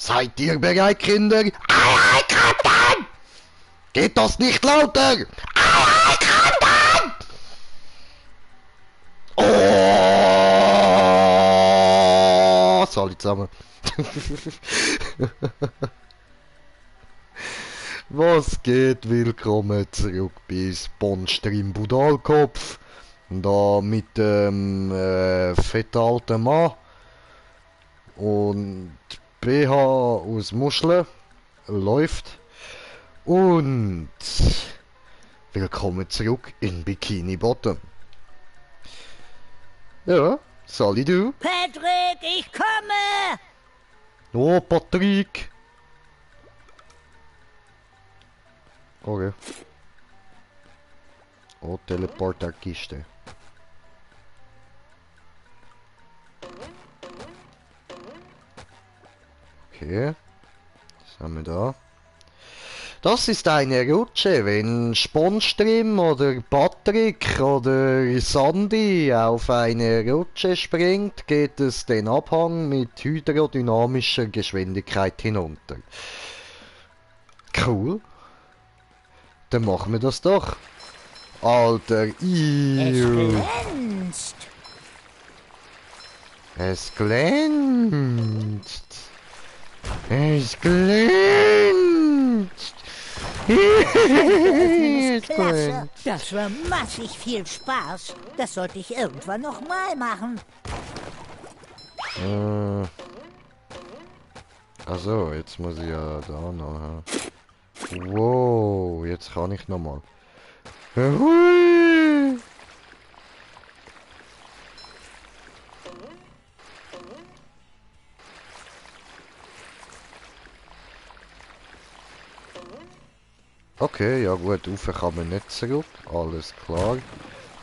Seid ihr bereit, Kinder? Ei, ei, Kapitän! Geht das nicht lauter? Ei, ei, Kapitän! Oh! Alle zusammen. Was geht? Willkommen zurück bei Spawnstream Budalkopf. Da mit dem fetten alten Mann und BH aus Muscheln läuft. Und willkommen zurück in Bikini Bottom. Ja, Sally du. Patrick, ich komme! Oh, Patrick. Okay. Oh, Teleporterkiste. Okay. Was haben wir da? Das ist eine Rutsche. Wenn Spawnstream oder Patrick oder Sandy auf eine Rutsche springt, geht es den Abhang mit hydrodynamischer Geschwindigkeit hinunter. Cool. Dann machen wir das doch. Alter, Es glänzt! Es glänzt. Es glänzt. Es Klasse! glänzt. Das war massig viel Spaß. Das sollte ich irgendwann noch mal machen. Also, jetzt muss ich ja da noch. Wow, jetzt kann ich nochmal. Hui. Okay, ja gut, rauf kann man nicht zurück. Alles klar.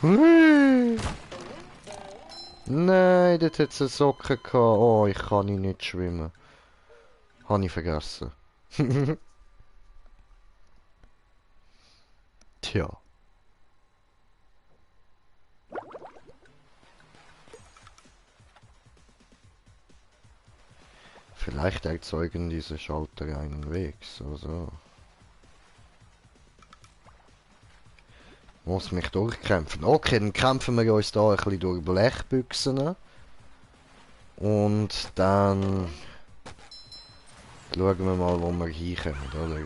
Hui. Nein, dort hat es eine Socke gehabt. Oh, ich kann nicht schwimmen. Habe ich vergessen. Tja. Vielleicht erzeugen diese Schalter einen Weg. So. Muss mich durchkämpfen. Okay, dann kämpfen wir uns da ein bisschen durch Blechbüchsen. Und dann schauen wir mal, wo wir hinkommen, oder?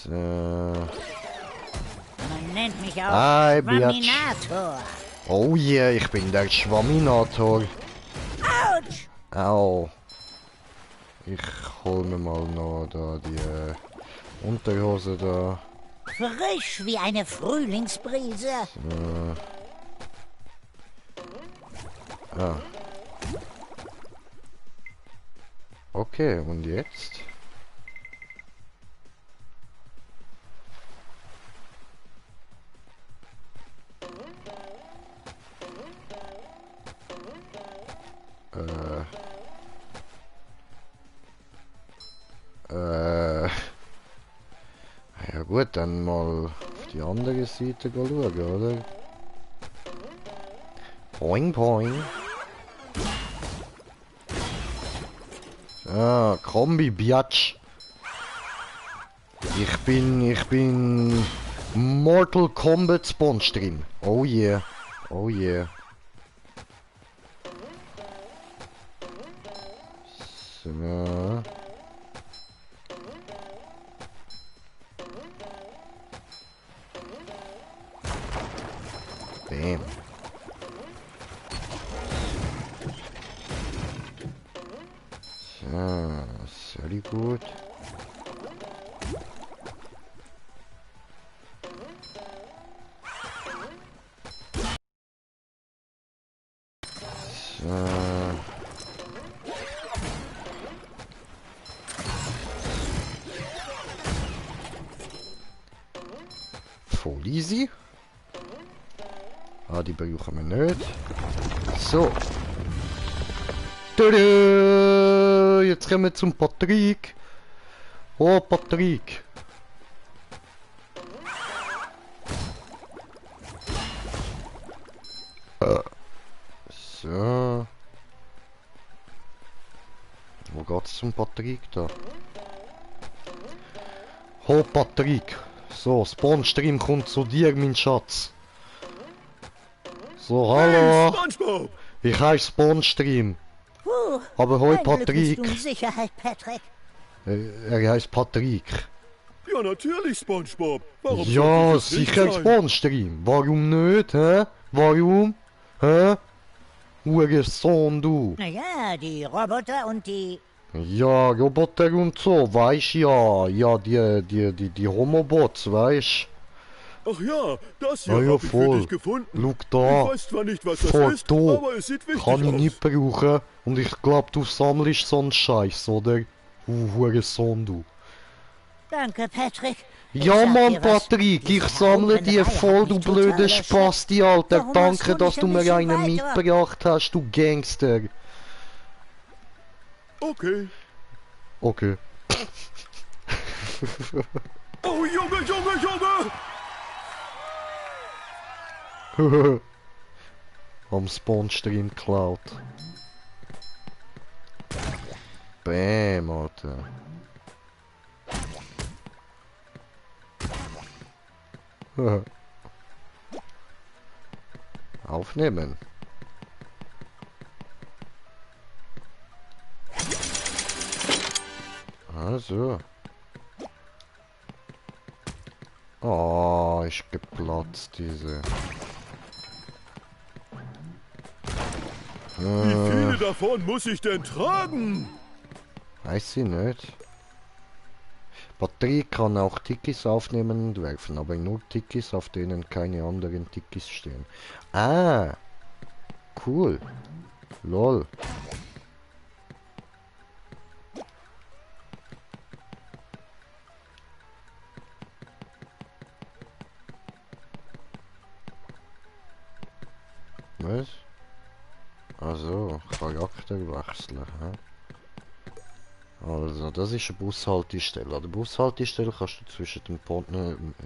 So. Man nennt mich auch Hi, Schwamminator. Oh yeah, ich bin der Schwamminator. Autsch! Au. Ich hol mir mal noch da die Unterhose da. Frisch wie eine Frühlingsbrise. Ah. Okay, und jetzt? Ja gut, dann mal auf die andere Seite schauen, oder? Boing, boing. Ah, Kombi, Biatch. Ich bin Mortal Kombat Spawnstream. Oh yeah. Oh yeah. So. Bam. So, sehr gut. So. Voll easy. Ah, die brauchen wir nicht. So. Tada! Jetzt kommen wir zum Patrick. Oh, Patrick. So. geht's zum Patrick da? Ho, Patrick! So, Spawnstream kommt zu dir, mein Schatz. So, Hey, hallo! SpongeBob! Ich heiße Spawnstream. Aber hoi, Ein Glück bist Patrick. du in Sicherheit, Patrick. Er heißt Patrick. Ja, natürlich, SpongeBob. Warum Ja, sollte es nicht sicher sein? Spawnstream. Warum nicht, hä? Warum? Hä? Hurensohn, du. Naja, die Roboter und die... Ja, Roboter und so, weißt ja. Ja, die Homobots, weißt. Ach ja, das hier Ja, ja, hab ich für voll. dich gefunden. Schau Ich da. weiß zwar nicht, was das ist, Foto. aber es sieht wichtig Kann ich aus. nicht brauchen. Und ich glaub, du sammelst so einen Scheiß, oder? Du Hurensohn, du. Danke, Patrick. Ich Ja, sag Mann, dir was, Patrick, diese ich sammle die Haubenreihe voll, hat du mich total blöder erschreckt. Spasti, Alter. Warum Danke, machst du dass nicht du ein mir bisschen einen weiter? mitgebracht hast, du Gangster. Okay. Okay. Oh, Junge, Junge, Junge! Am Spawnstream geklaut. Bäm, Alter. Aufnehmen. Also. Oh, ist geplatzt, diese. Wie viele davon muss ich denn tragen? Weiß ich nicht. Batterie kann auch Tikis aufnehmen und werfen, aber nur Tikis, auf denen keine anderen Tikis stehen. Ah, cool. Lol. Was? Also, Charakter wechseln, hä? Also, das ist eine Bushaltestelle. An der Bushaltestelle kannst du zwischen dem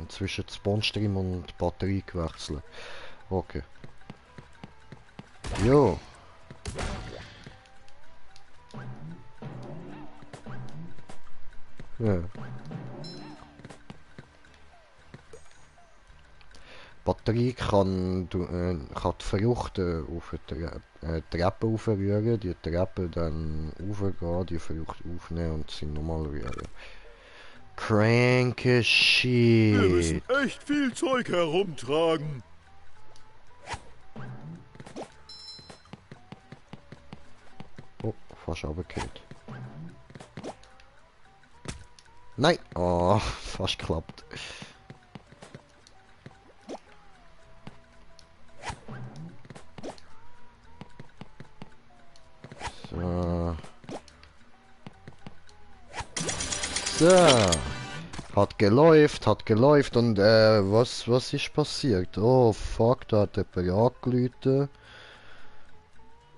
zwischen Spawnstream und Batterie wechseln. Okay. Jo. Ja. Batterie kann, kann die Frucht auf eine Treppe aufrühren, die Treppe dann aufgehen, die Frucht aufnehmen und sie nochmal rühren. Kranke Wir müssen Shit. echt viel Zeug herumtragen. Oh, fast runtergefallen. Nein! Oh, fast geklappt. So. So. Hat geläuft und was ist passiert? Oh fuck, da hat jemand angerufen.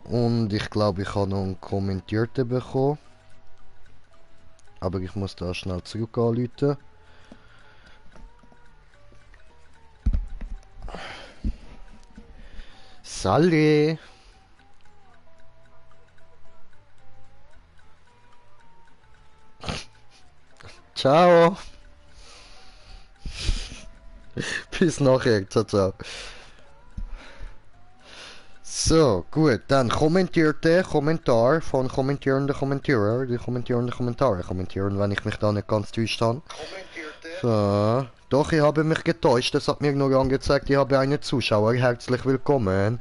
Und ich glaube, ich habe noch einen Kommentierten bekommen. Aber ich muss da schnell zurück anrufen. Salut! Ciao! Bis nachher, ciao, ciao. So, gut, dann kommentierte Kommentar von kommentierende Kommentierer, die kommentierende Kommentare kommentieren, wenn ich mich da nicht ganz täuscht habe. So, doch, ich habe mich getäuscht, es hat mir nur angezeigt, ich habe einen Zuschauer, herzlich willkommen,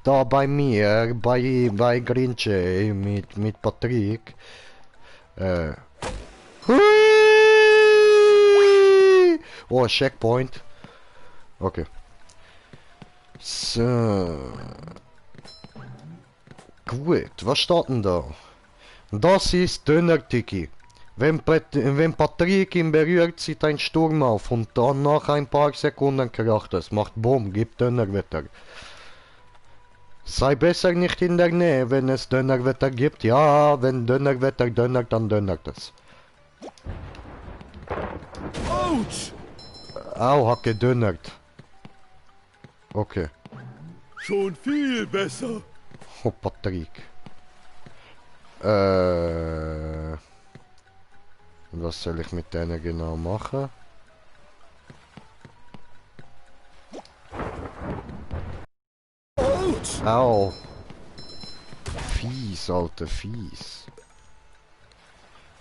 da bei mir, bei Green Jay, mit Patrick. Hui! Oh, Checkpoint. Okay. So. Gut, was steht denn da? Das ist Döner-Tiki. Wenn Patrick ihn berührt, zieht ein Sturm auf und dann nach ein paar Sekunden kracht es. Macht Bumm, gibt Dönerwetter. Sei besser nicht in der Nähe, wenn es Dönerwetter gibt. Ja, wenn Dönerwetter dönnert, dann dönnert es. Autsch! Au, hat gedönnert. Okay. Schon viel besser. Oh, Patrick. Was soll ich mit denen genau machen? Autsch! Au! Fies, Alter, fies.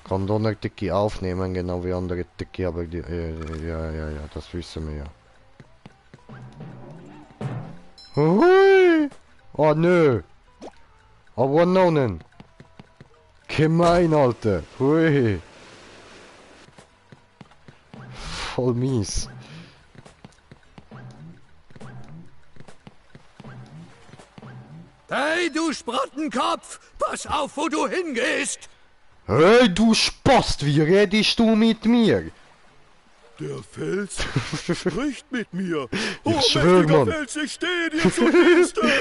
Kann doch nicht Dicke aufnehmen, genau wie andere Dicke, aber die, ja, das wissen wir ja. Hui! Oh nö! Aber nonnen! Gemein, Alter! Hui! Voll mies. Hey, du Sprottenkopf! Pass auf, wo du hingehst! Hey, du Spast, wie redest du mit mir? Der Fels spricht mit mir. Oh, schwör, mächtiger Mann. Fels, ich stehe dir zu Diensten.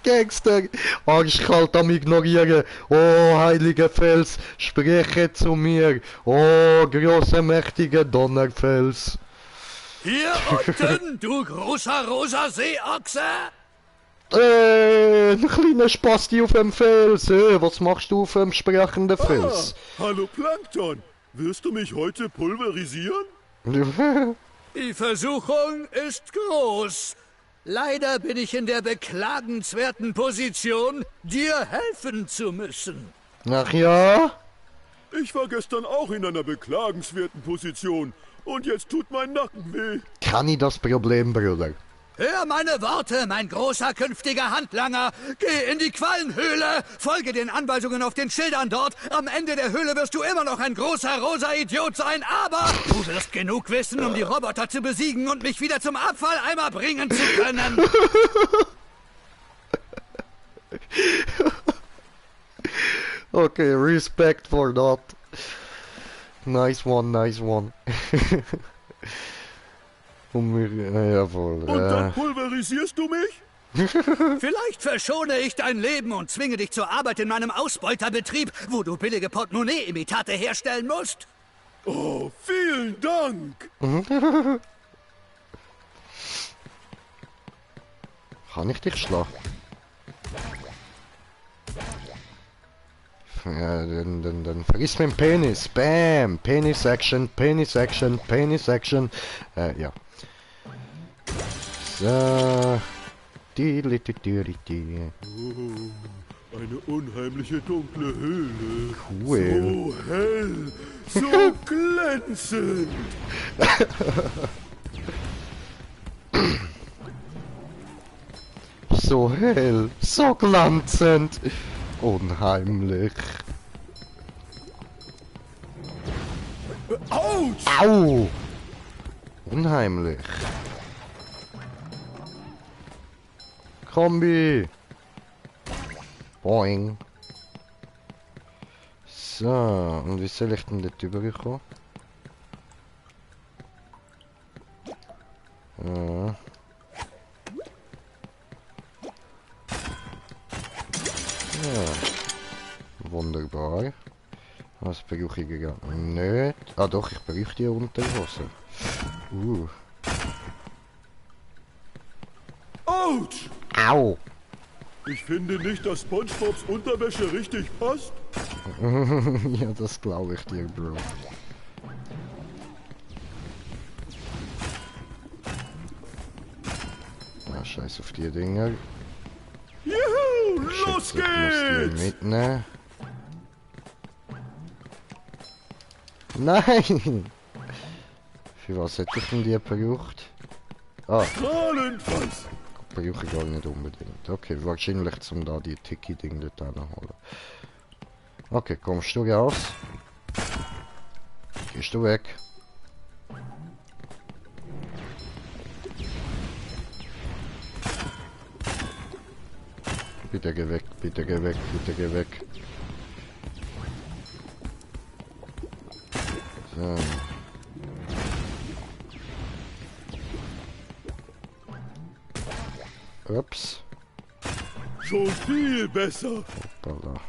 Gangster, arschkalt am Ignorieren. Oh, heiliger Fels, spreche zu mir. Oh, großer, mächtiger Donnerfels. Hier unten, du großer rosa Seeochse! Ein kleiner Spasti auf dem Fels. Was machst du auf dem sprechenden Fels? Hallo Plankton, wirst du mich heute pulverisieren? Die Versuchung ist groß. Leider bin ich in der beklagenswerten Position, dir helfen zu müssen. Ach ja? Ich war gestern auch in einer beklagenswerten Position und jetzt tut mein Nacken weh. Kann ich das Problem, Bruder? Hör meine Worte, mein großer künftiger Handlanger. Geh in die Quallenhöhle, folge den Anweisungen auf den Schildern dort. Am Ende der Höhle wirst du immer noch ein großer rosa Idiot sein, aber du wirst genug wissen, um die Roboter zu besiegen und mich wieder zum Abfalleimer bringen zu können. Okay, respect for that. Nice one, nice one. Jawohl. Und dann pulverisierst du mich? Vielleicht verschone ich dein Leben und zwinge dich zur Arbeit in meinem Ausbeuterbetrieb, wo du billige Portemonnaie-Imitate herstellen musst. Oh, vielen Dank. Kann ich dich schlagen? Ja, dann vergiss meinen Penis. Bam! Penis Action, Penis Action, Penis Action. Ja. So. Die. Oh, eine unheimliche dunkle Höhle. Cool. So hell, so glänzend. So hell, so glanzend. Unheimlich. Autsch! Au! Unheimlich. Kombi. Boing. So, und wie soll ich denn dort rüberkommen? Ja. Ja. Wunderbar. Was brauche ich gerade nicht? Ah doch, ich brauche die Unterhose. Autsch! Au! Ich finde nicht, dass SpongeBobs Unterwäsche richtig passt. Ja, das glaube ich dir, Bro. Ah, scheiß auf die Dinger. Juhu, los Schätze, ich muss die geht's! mitnehmen. Nein! Für was hätte ich denn die gebraucht? Ah, Strahlenfass! brauche ich gar nicht unbedingt. Okay, wahrscheinlich zum da die Tiki-Ding dort holen. Okay, kommst du raus? Gehst du weg? Bitte geh weg, bitte geh weg, bitte geh weg. So. Ups. Schon viel besser. Hoppala.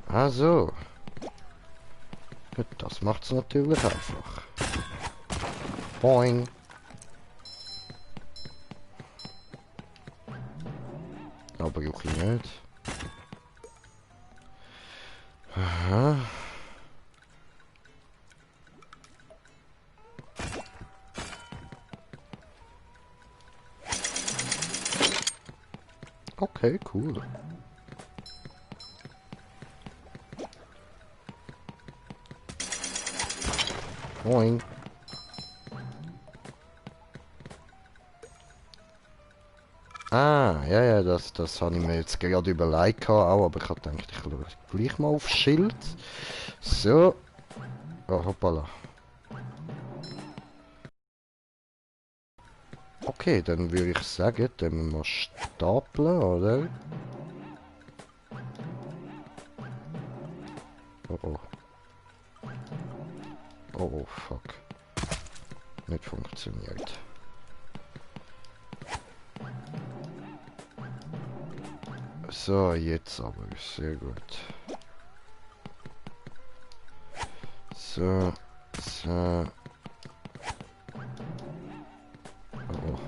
Ah so. Gut, das macht's natürlich einfach. Boing. Aber brauche ich nicht. Aha. Okay, cool. Moin. Ah, ja, das habe ich mir jetzt gerade überlegt auch, aber ich habe gedacht, ich schaue gleich mal aufs Schild. So. Oh, hoppala. Okay, dann würde ich sagen, dann müssen wir stapeln, oder? Oh oh. Oh oh, fuck. Nicht funktioniert. So, jetzt aber. Sehr gut. So. So. Oh oh.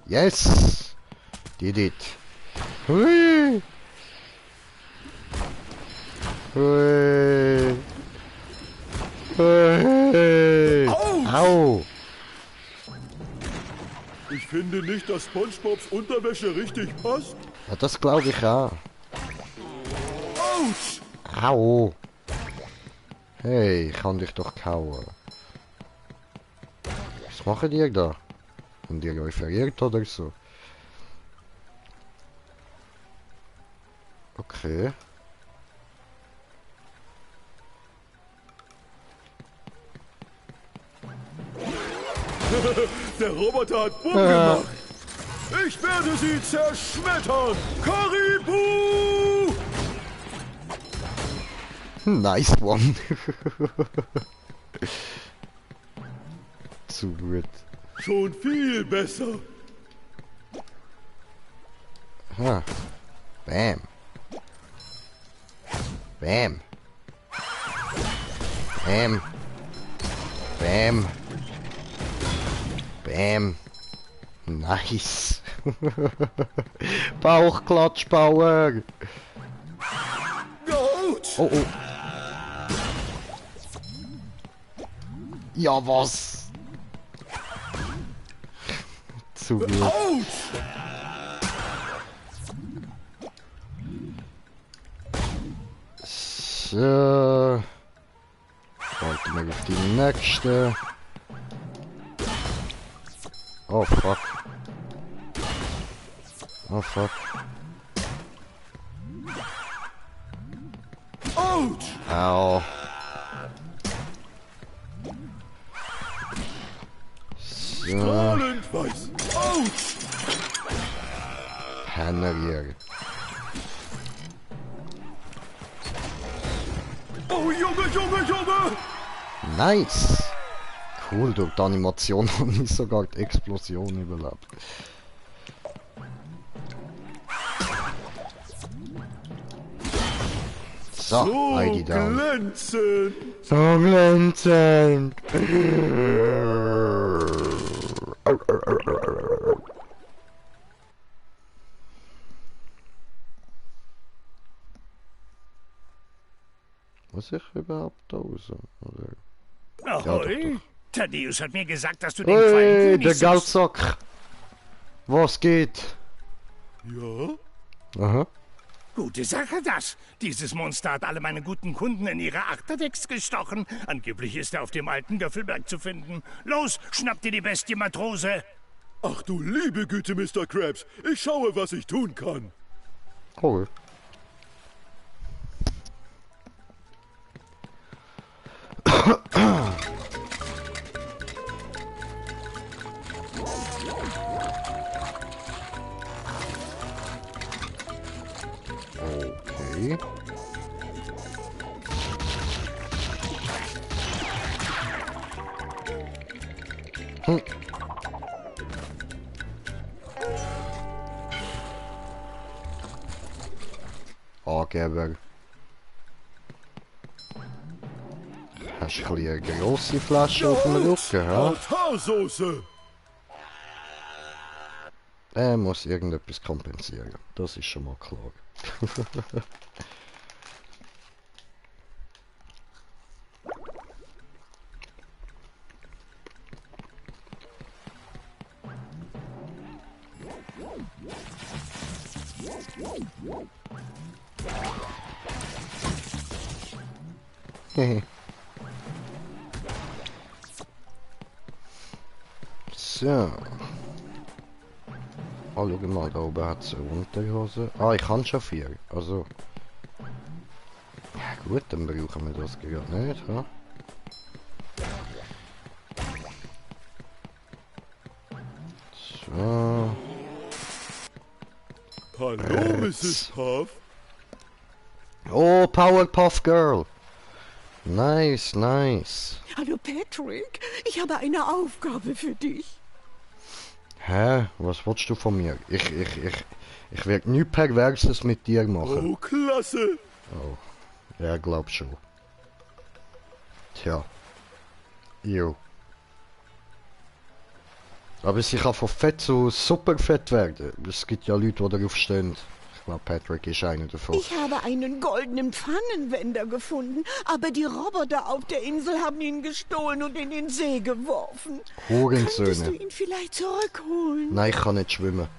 Yes! Did it. Hui! Hui! Hui! Au! Ich finde nicht, dass SpongeBobs Unterwäsche richtig passt. Ja, das glaube ich auch. Autsch! Au! Hey, ich kann dich doch kauen. Was machen die da? Sind die euch verirrt oder so? Okay. Der Roboter hat Bumm gemacht. Ich werde sie zerschmettern. Karibu! Nice one. Zu gut. Schon viel besser. Ha. Bam. Bam. Bam. Bam. Bam. Nice. Bauchklatschbauer. Autsch! Oh oh. Ja, was? Zu gut. Autsch! So. Warten wir auf die nächste. Oh fuck. Oh fuck. Autsch! Au. So. Strahlend weiß. Autsch! Penner hier. Oh Junge, Junge, Junge! Nice. Cool, durch die Animation habe ich sogar die Explosion überlebt. So, So Heidi down. glänzend! So glänzend. Muss ich überhaupt da raus? Oder? Ahoi! doch. Thaddeus hat mir gesagt, dass du den Hey, Quallenkönig der suchst. Geldsack. Was geht? Ja? Aha. Gute Sache das. Dieses Monster hat alle meine guten Kunden in ihre Achterdecks gestochen. Angeblich ist er auf dem alten Göffelberg zu finden. Los, schnapp dir die Bestie, Matrose. Ach du liebe Güte, Mr. Krabs. Ich schaue, was ich tun kann. Oh. Okay. Hm. Angeber. Hast du ein bisschen eine grosse Flasche auf dem Rücken, hä? Tartarsoße! Er muss irgendetwas kompensieren. Das ist schon mal klar. Hehe. So. Oh, schau mal, da oben hat es eine Unterhose. Ah, ich kann schon 4. Also. Ja gut, dann brauchen wir das gerade nicht, ha? So. Hallo, Mrs. Puff. Oh, Powerpuff Girl. Nice, nice. Hallo Patrick, ich habe eine Aufgabe für dich. Hä? Was willst du von mir? Ich werde nichts Perverses mit dir machen. Oh, klasse. Oh, ja, glaub schon. Tja. Jo. Aber sie kann von fett zu superfett werden. Es gibt ja Leute, die darauf stehen. Ich glaube, Patrick ist einer davon. Ich habe einen goldenen Pfannenwender gefunden, aber die Roboter auf der Insel haben ihn gestohlen und in den See geworfen. Könntest du Hurensöhne. ihn vielleicht zurückholen? Nein, ich kann nicht schwimmen.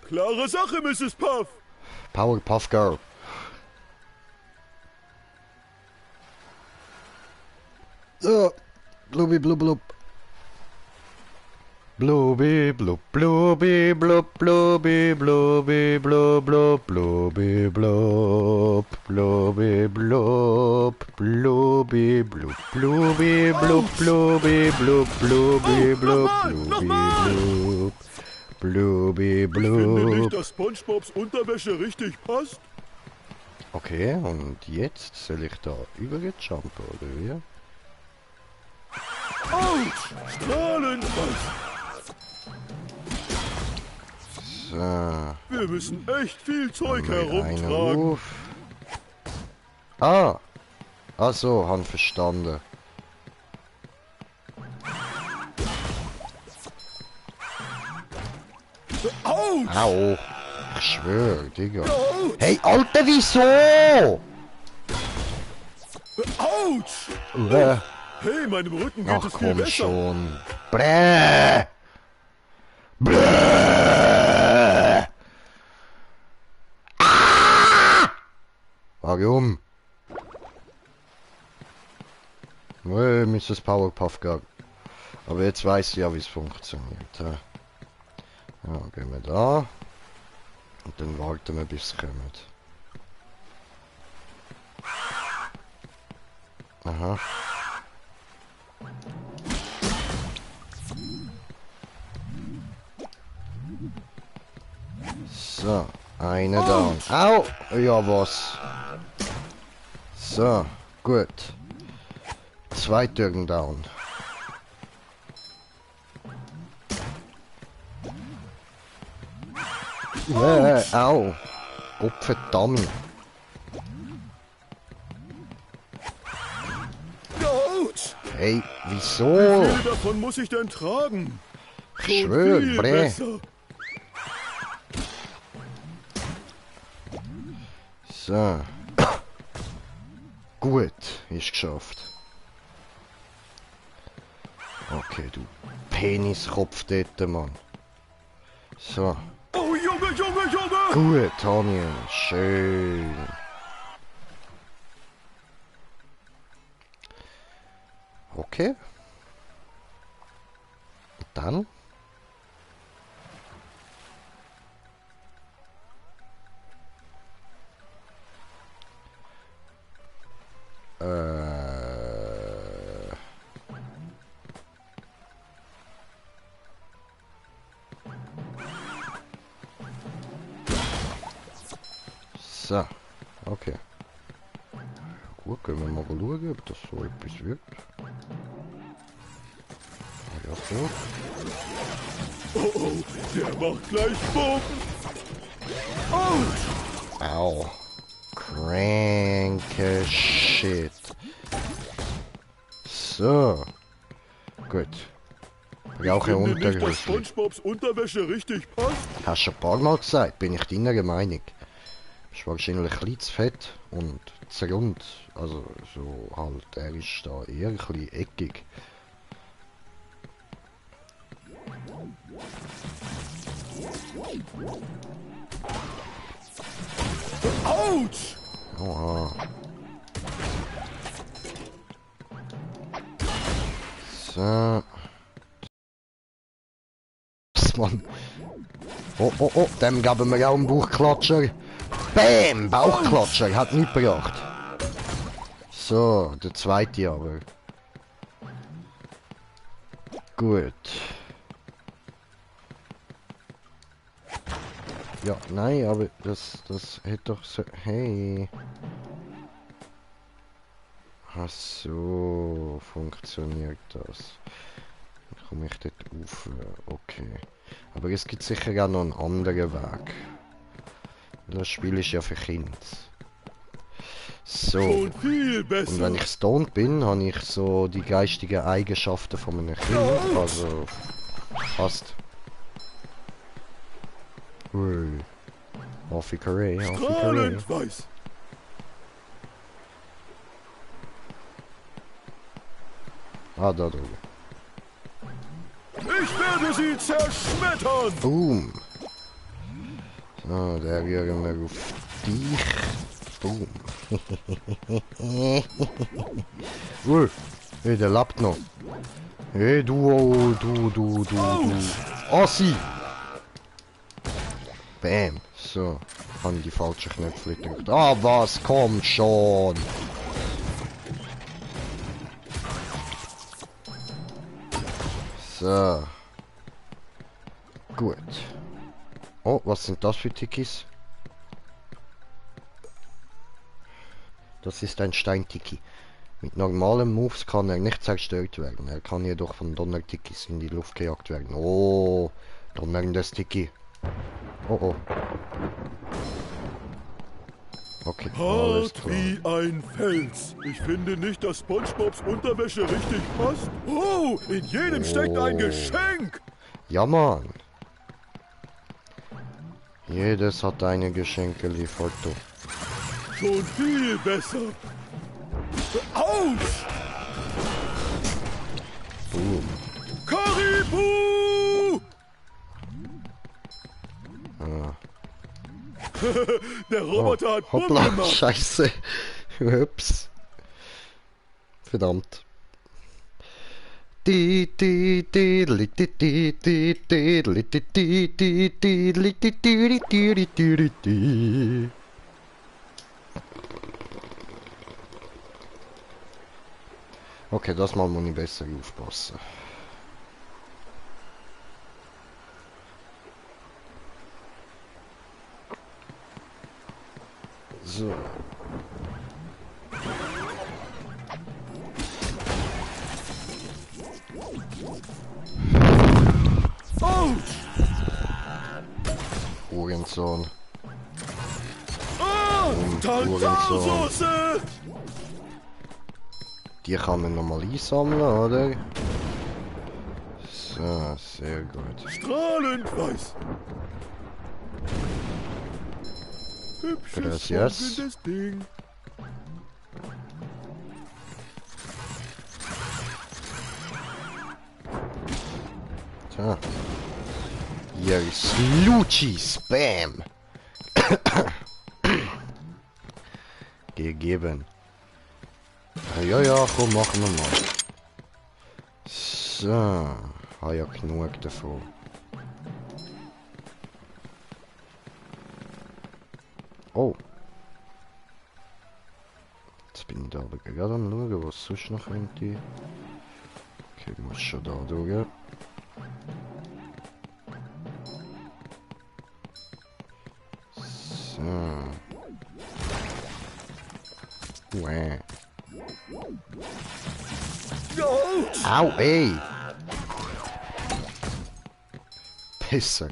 Klare Sache, Mrs. Puff. Powerpuff Girl. So. Blubi blub blub. Blubi blub blubi blub blubi blubi blub blub blubi blub blubi blub blubi blub blubi blub blubi blub blubi blub blubi blub blubi Ich finde nicht, blub. dass SpongeBobs Unterwäsche richtig passt. Okay, und jetzt soll ich da überjumpen, oder wie? Autsch! Strahlend was. So. Wir müssen echt viel Zeug Mal einen herumtragen. auf. Ah! Ach so, han verstanden. Autsch! Au! Ich schwör, Digga. Autsch! Hey, Alter, wieso? Autsch! Hey, meinem Rücken geht Ach es viel komm besser. schon. Bräh! Bräh! Ah! Warum? Hey, Mrs. Powerpuff Girl. Aber jetzt weiß ich ja, wie es funktioniert. Ja, gehen wir da. Und dann warten wir, bis es kommt. Aha. So, eine down. Au! Ja, was? So, gut. Zwei Türen down. Au! Gott verdammt. Autsch! Hey, wieso? Wie viele davon muss ich denn tragen? Ich Schon schwör, viel Bre. besser. So. Gut, ist geschafft. Okay, du Peniskopf dort, Mann. So. Oh, Junge, Junge, Junge! Gut, Tanja. Schön. Okay. Und dann? So, okay. Gut, können wir mal schauen, ob das so etwas wird. Ja, so. Oh, oh, der macht gleich Bumm. Autsch! Au. Cranke Shit. So. Gut. Brauche Finde nicht, dass Unterhöschen. SpongeBobs Unterwäsche richtig passt. Hast du ein paar Mal gesagt, bin ich deiner Meinung. Ist wahrscheinlich ein bisschen zu fett und zu rund. Also so halt, er ist da eher ein bisschen eckig. Autsch! Oha. So. Mann. Oh, oh, oh, dem geben wir auch einen Bauchklatscher. Bäm! Bauchklatscher, hat nichts gebracht. So, der zweite aber. Gut. Ja, nein, aber das hätte doch so... Hey. Ach so, funktioniert das. Dann komme ich dort rauf. Okay. Aber es gibt sicher auch noch einen anderen Weg. Das Spiel ist ja für Kinder. So. Schon viel besser. Und wenn ich stoned bin, habe ich so die geistigen Eigenschaften von einem Kind. Also... Passt. Ui. Affikerei, Affikerei. Strahlend weiß. Ah, da drüben. Ich werde sie zerschmettern. Boom. So, der rühren wir auf dich. Boom. Ui. Hey, der lebt noch. Hey, du. Ossi. Bam. So. Haben die falschen Knöpfe gedrückt. Ah, was? Komm schon. So. Gut. Oh, was sind das für Tikis? Das ist ein Steintiki. Mit normalen Moves kann er nicht zerstört werden. Er kann jedoch von Donnertikis in die Luft gejagt werden. Oh, donnerndes Tiki. Oh, oh. Okay, alles Hart klar. wie ein Fels. Ich finde nicht, dass SpongeBobs Unterwäsche richtig passt. Oh, in jedem steckt ein Geschenk. Ja, Mann. Jedes hat eine Geschenkeli-Foto. Schon viel besser. Autsch! Boom. Karibu! Ah. Der Roboter hat Bumm Hoppla, gemacht. scheiße. Ups. Verdammt. Okay, das Mal muss ich besser aufpassen. So. Autsch! Hurensohn. Ah, Tartarsoße! Die kann man nochmal einsammeln, oder? So, sehr gut. Strahlend weiß. Hübsches, Gracias. funkelndes Ding. So. Hier ist Lucci Spam. Gegeben. Ja, ja, komm, machen wir mal. So. Habe ja genug davon. Oh. Jetzt bin ich da aber gerade am schauen, was sonst noch könnte. Okay, ich muss schon da durch. So. Uäh. Autsch! Au, ey! Pisser.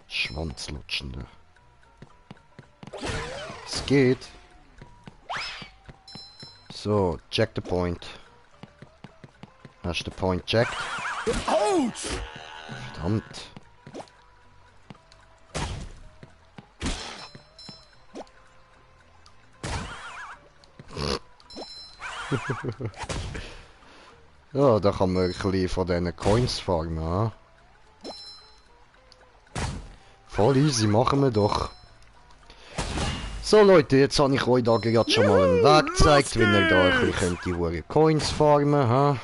Schwanzlutschende. Es geht. So, check the point. Hast du den Point checkt? Autsch! Verdammt. Ja, da kann man ein bisschen von diesen Coins farmen. Ha? Voll easy, machen wir doch. So Leute, jetzt habe ich euch da gerade schon mal einen Weg gezeigt, wie ihr da ein bisschen die hohe Coins farmen, ha?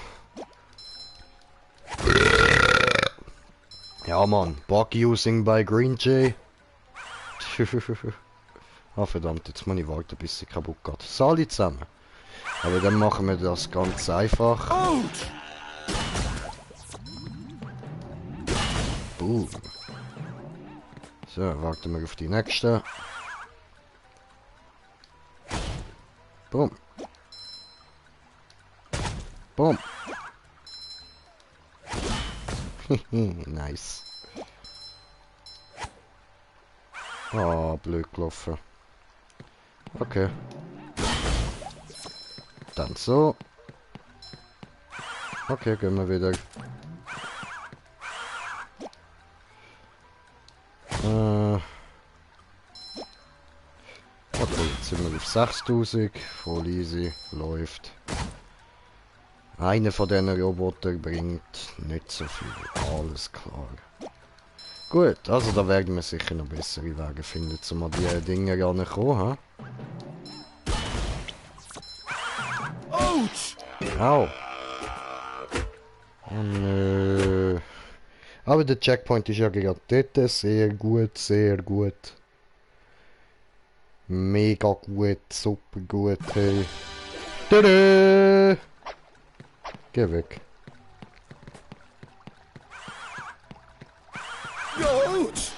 Ja Mann, Bug using by Green Jay. Ah verdammt, jetzt muss ich warten, bis sie kaputt geht. Sali zusammen. Aber dann machen wir das ganz einfach. Boom. So, warten wir auf die nächste. Boom. Boom. Nice. Ah, blöd gelaufen. Okay. Dann so. Okay, gehen wir wieder. Okay, jetzt sind wir auf 6000. Voll easy. Läuft. Einer von diesen Robotern bringt nicht so viel. Alles klar. Gut, also da werden wir sicher noch bessere Wege finden, um an die Dinge ranzukommen. Autsch! Au! Oh nö. Aber der Checkpoint ist ja gerade dort. Sehr gut, sehr gut. Mega gut, super gut, hey. Tada! Geh weg. Autsch!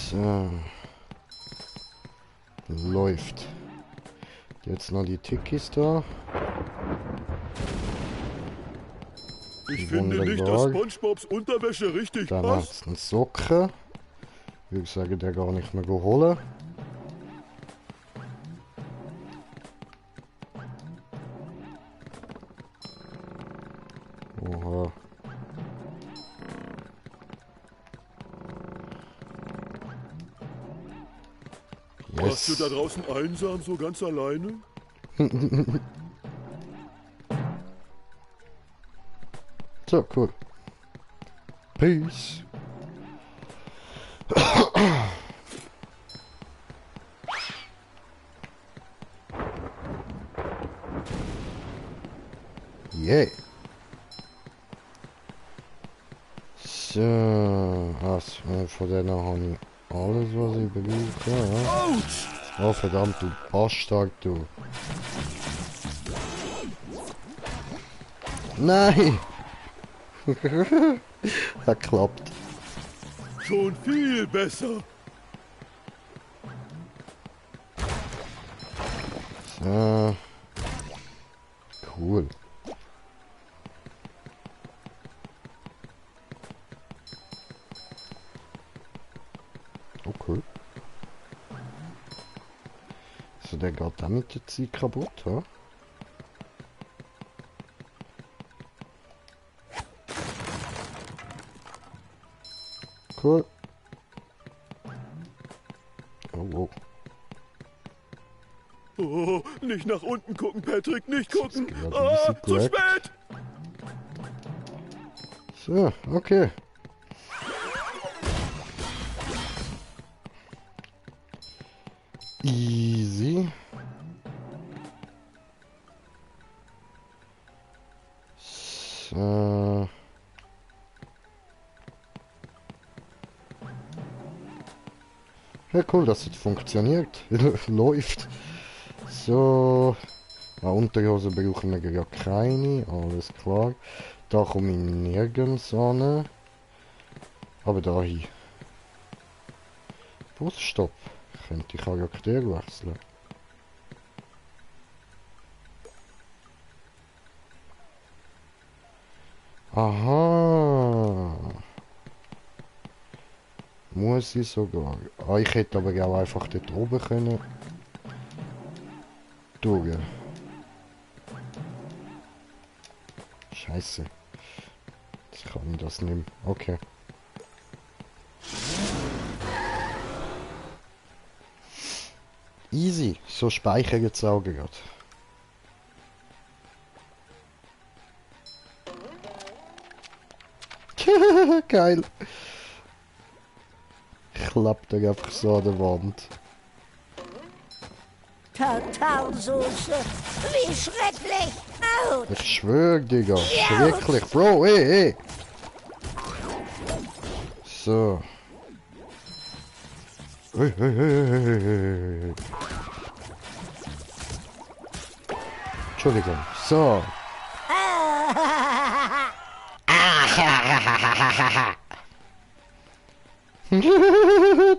So. Läuft. Jetzt noch die Tikis da. Ich finde nicht, dass SpongeBobs Unterwäsche richtig Dann passt. hat's einen Socken. Würde ich sagen, der gar nicht mehr holen. Oha. Warst du da draußen einsam, so ganz alleine? So, cool. Peace. Yeah. So, von denen habe ich alles, was ich brauche. Ja. Autsch! Oh verdammt, du Bastard, du. Nein! Das klappt. Schon viel besser. So. Cool. Okay. So, der geht dann mit der Zeit kaputt, ha? Cool. Oh, wow. Oh, nicht nach unten gucken, Patrick, nicht gucken. geht Ah, easy zu korrekt. spät. So, okay. Easy. So. Ja, cool, dass es funktioniert. Läuft. So. Unterhose brauchen wir ja keine. Alles klar. Da komme ich nirgends an. Aber da hin. Busstopp. Könnte ich Charakter wechseln. Aha. Muss ich sogar. Ah, ich hätte aber auch einfach dort oben können. Durch. Scheiße. Jetzt kann ich das nicht mehr. Okay. Easy. So speichern jetzt auch gerade. Geil. Klappt er einfach so an der Wand. Tartarsoße. Wie schrecklich. Autsch. Ich schwör, Digga. Schrecklich. Bro, ey. So. Hey. Entschuldigung. So.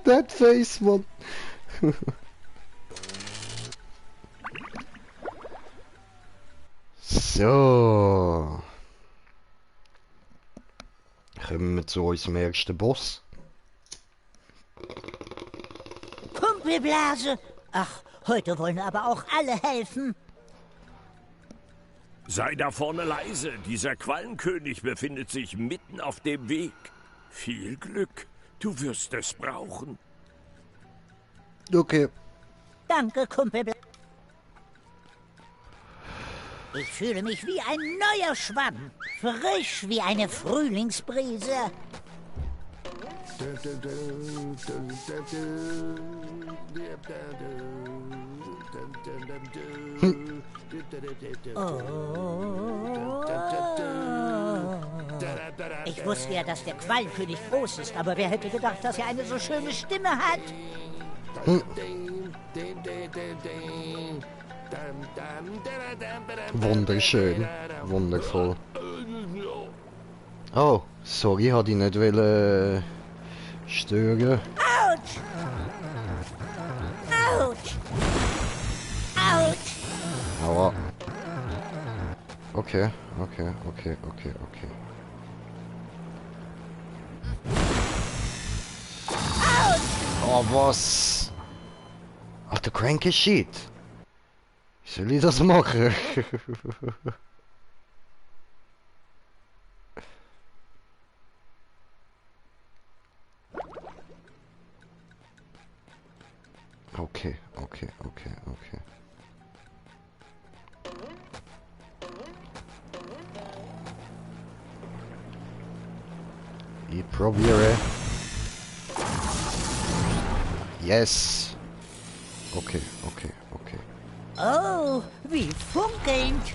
That face, man. So. Kommen wir zu unserem ersten Boss. Kumpelblase. Ach, heute wollen aber auch alle helfen. Sei da vorne leise. Dieser Quallenkönig befindet sich mitten auf dem Weg. Viel Glück. Du wirst es brauchen. Okay. Danke, Kumpelblase. Ich fühle mich wie ein neuer Schwamm. Frisch wie eine Frühlingsbrise. Ich wusste ja, dass der Quallenkönig groß ist, aber wer hätte gedacht, dass er eine so schöne Stimme hat? Wunderschön. Wundervoll. Oh, sorry, hatte ich nicht wollen stören. Autsch! Autsch! Autsch! Aua. Okay. Oh, was? Ach, der cranky Shit. Wie soll ich das machen? Okay. Ich probiere. Yes. Okay. Oh, wie funkelnd.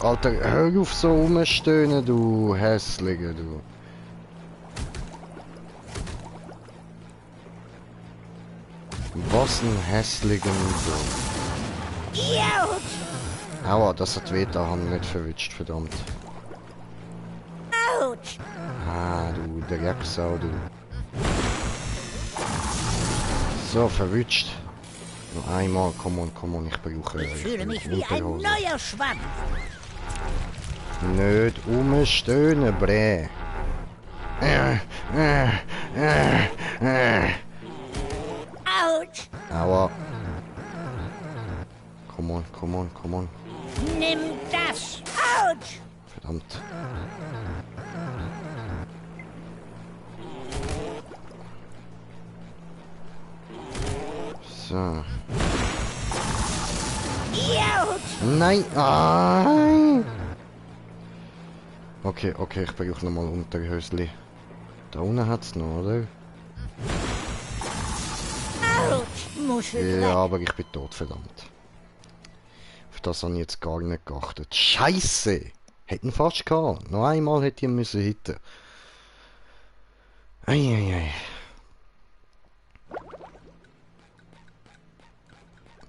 Alter, hör auf so rumstöhnen, du Hässliche, du. Was ein hässlicher du. Autsch! Aua, das hat weh, da haben nicht verwitscht, verdammt. Autsch! Ah, du Drecksau, du. So, verwitscht. Noch einmal, komm on, ich brauche... Ich fühle mich wie ein neuer Schwamm. Nicht umstöhnen, bre. Autsch! Aua. Komm on. Nimm das! Autsch! Verdammt. So. Autsch! Nein! Nein! Okay, ich brauche nochmal Unterhösli. Da unten hat's noch, oder? Autsch! Muscheldreck! Ja, aber ich bin tot, verdammt. Auf das habe ich jetzt gar nicht geachtet. Scheiße! Hätten fast gehabt. Noch einmal hätte ich müssen hitten. Ei.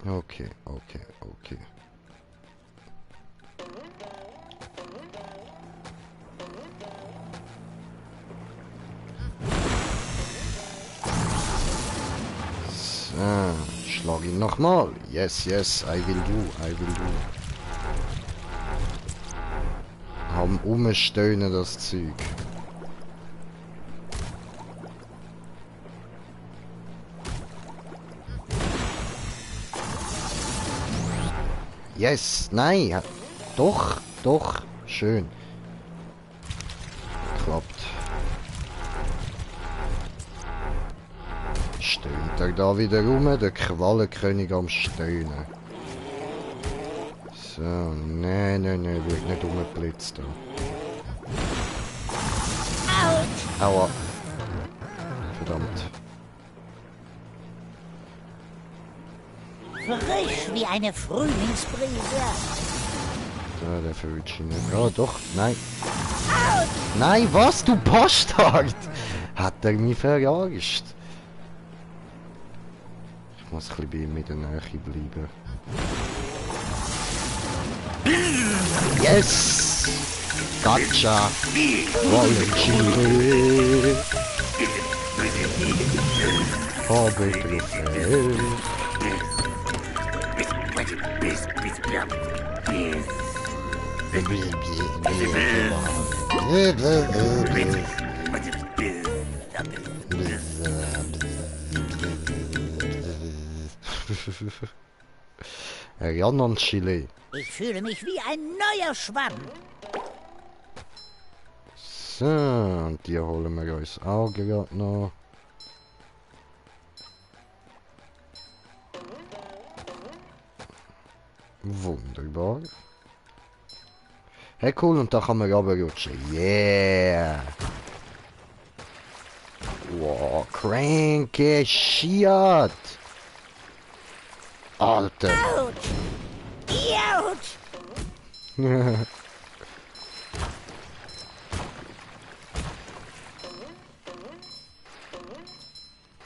Okay. So, schlag ihn nochmal. Yes, I will do. Haben umstöhnen das Zeug. Yes, nein, doch, schön. Klappt. Stöhnt er da wieder rum, der Quallenkönig am Stöhnen. So, nein, wird nicht umgeblitzt da. Aua. Verdammt. Frisch wie eine Frühlingsbrise. Ja, der verwünscht ihn nicht. Oh, doch. Nein. Nein, was? Du Bastard! Hat er mich verarscht? Ich muss ein bisschen bei ihm in der Nähe bleiben. Yes! Gotcha! Wollenschiri! Habe getroffen! Riannon Chile. Ich fühle mich wie ein neuer Schwamm. So, und die holen wir uns auch gerade noch. Wunderbar. Hey, cool, und da kann man runterrutschen. Yeah! Wow, cranky shit! Alter! Autsch! Autsch!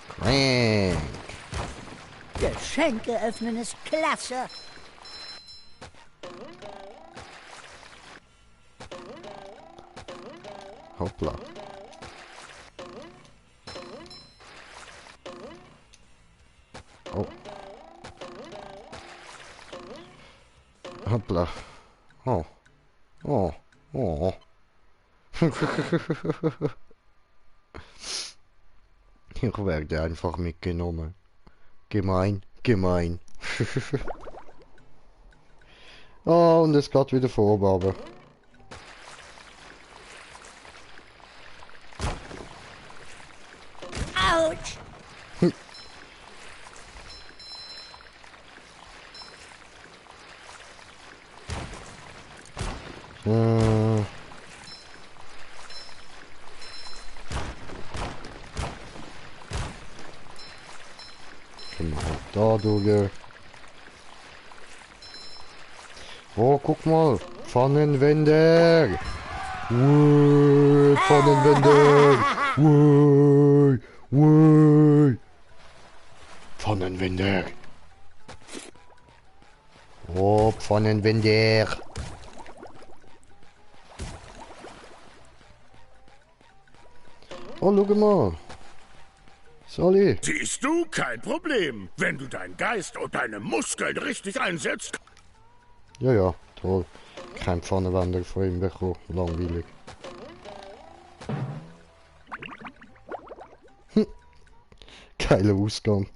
Crank! Geschenke öffnen ist klasse. Hoppla. Oh. Hoppla. Oh. Oh. Oh. Ich werde einfach mitgenommen. Gemein, gemein. Oh, und es geht wieder vor, aber. Autsch! Da durch. Oh, guck mal. Pfannenwender. Pfannenwender. Pfannenwender. Oh, Pfannenwender. Oh, schau mal. Sally. Siehst du, kein Problem. Wenn du deinen Geist und deine Muskeln richtig einsetzt. Ja, ja, toll. Kein Pfannenwender von ihm bekommen. Langweilig. Geiler Ausgang.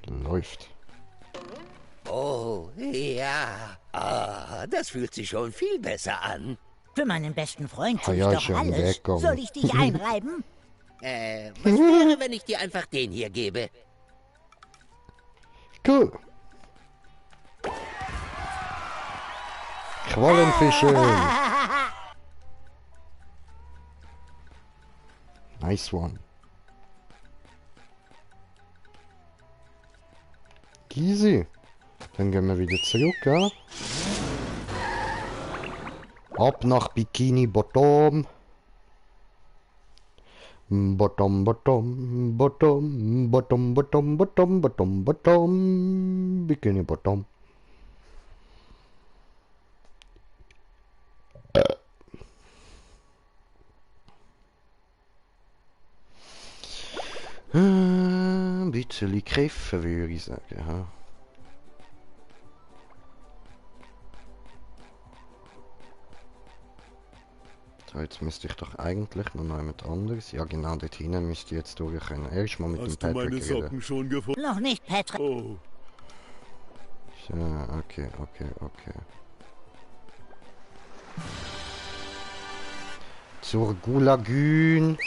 Läuft. Oh, ja. Ah, das fühlt sich schon viel besser an. Für meinen besten Freund tue Ah ich ja, doch schon alles. wegkommen. Soll ich dich einreiben? Was wäre, wenn ich dir einfach den hier gebe? Cool. Quallenfischen. Nice one. Easy. Dann gehen wir wieder zurück, ja? Ab nach Bikini Bottom. Bottom, bottom, bottom, bottom, bottom, bottom, bottom, bottom, Bikini Bottom. Ein bisschen Kräfte, würde ich sagen. Ja. So, jetzt müsste ich doch eigentlich noch jemand anderes. Ja genau, dort hinten müsste ich jetzt durch können. Erstmal mit dem Hast du meine Patrick reden. Socken schon gefunden? Noch nicht, Patrick. Oh, So, okay. Zur Gulagün.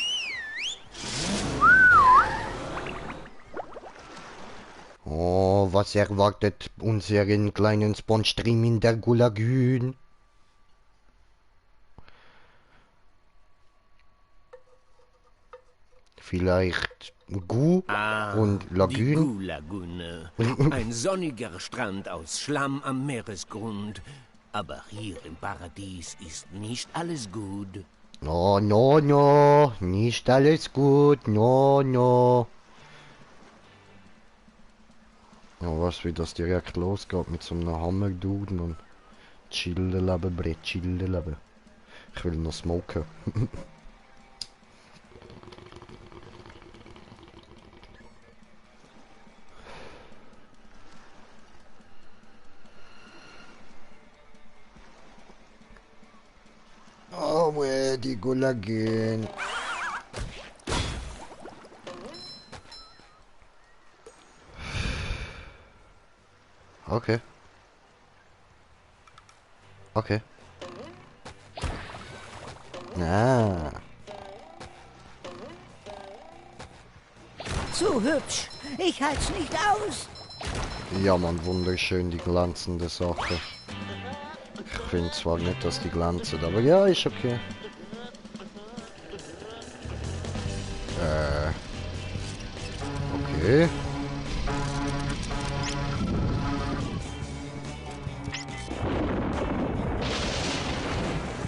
Oh, was erwartet unseren kleinen Sponge-Stream in der Gulagün? Vielleicht Gu und Die Lagün? Gu-Lagune. Ein sonniger Strand aus Schlamm am Meeresgrund. Aber hier im Paradies ist nicht alles gut. No, no, no, nicht alles gut, no, no. Ja, was, wie das direkt losgeht mit so einem Hammer-Duden und chillen leben, Brett, chillen leben. Ich will noch smoken. Oh, where die Gulagen. Okay. Okay. Ah. Zu hübsch. Ich halt's nicht aus. Ja, man, wunderschön, die glänzende Sache. Ich finde zwar nicht, dass die glänzen, aber ja, ist okay. Okay.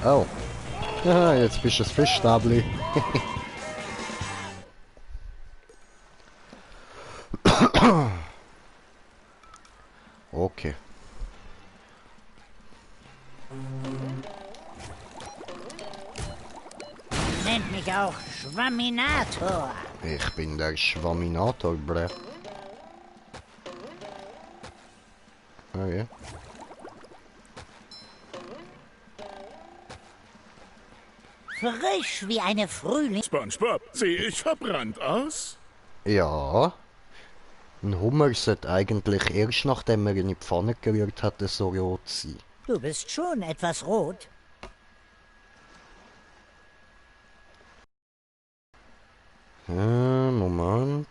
Oh. Ja, jetzt bist du das Fischstabli. Okay. Nennt mich auch Schwamminator. Ich bin der Schwaminator, bre. Okay. Frisch wie eine Frühling. SpongeBob, sehe ich verbrannt aus? Ja. Ein Hummer sollte eigentlich erst nachdem er in die Pfanne gerührt hat, so rot sein. Du bist schon etwas rot. Moment.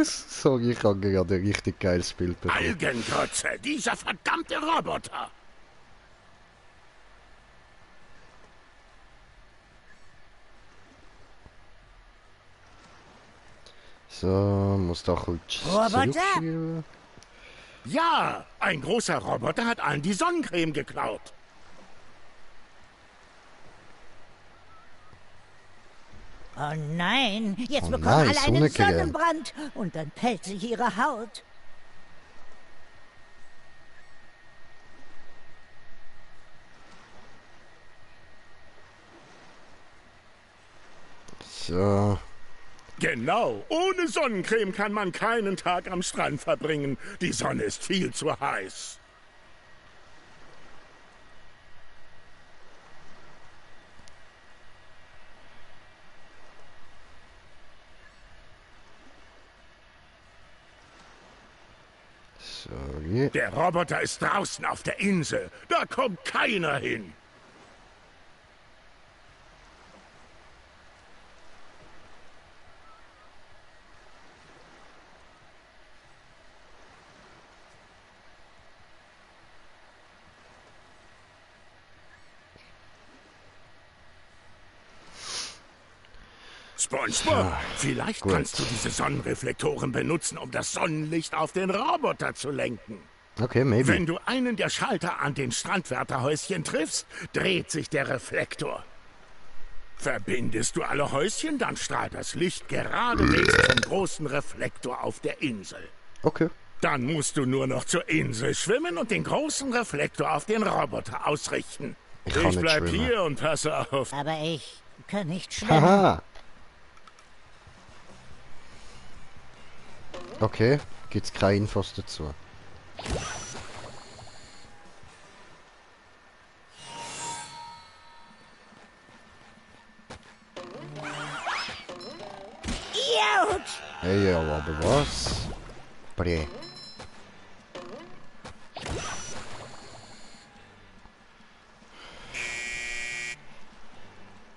Sorry, ich habe gerade ein richtig geiles Bild bekommen. Algengrütze, dieser verdammte Roboter! So, muss da kurz Roboter? zurückschieben. Ja, ein großer Roboter hat allen die Sonnencreme geklaut. Oh nein, jetzt Oh bekommen nein, alle einen Sonnencreme. Sonnenbrand und dann pellt sich ihre Haut. So. Genau, ohne Sonnencreme kann man keinen Tag am Strand verbringen. Die Sonne ist viel zu heiß. Sorry. Der Roboter ist draußen auf der Insel. Da kommt keiner hin. SpongeBob, vielleicht gut. kannst du diese Sonnenreflektoren benutzen, um das Sonnenlicht auf den Roboter zu lenken. Okay, maybe. Wenn du einen der Schalter an den Strandwärterhäuschen triffst, dreht sich der Reflektor. Verbindest du alle Häuschen, dann strahlt das Licht geradewegs zum großen Reflektor auf der Insel. Okay. Dann musst du nur noch zur Insel schwimmen und den großen Reflektor auf den Roboter ausrichten. Ich kann nicht bleib schwimmen. hier und passe auf. Aber ich kann nicht schwimmen. Haha. Okay, gibt's keine Infos dazu. Idiot! Hey, ja, aber was? Bre.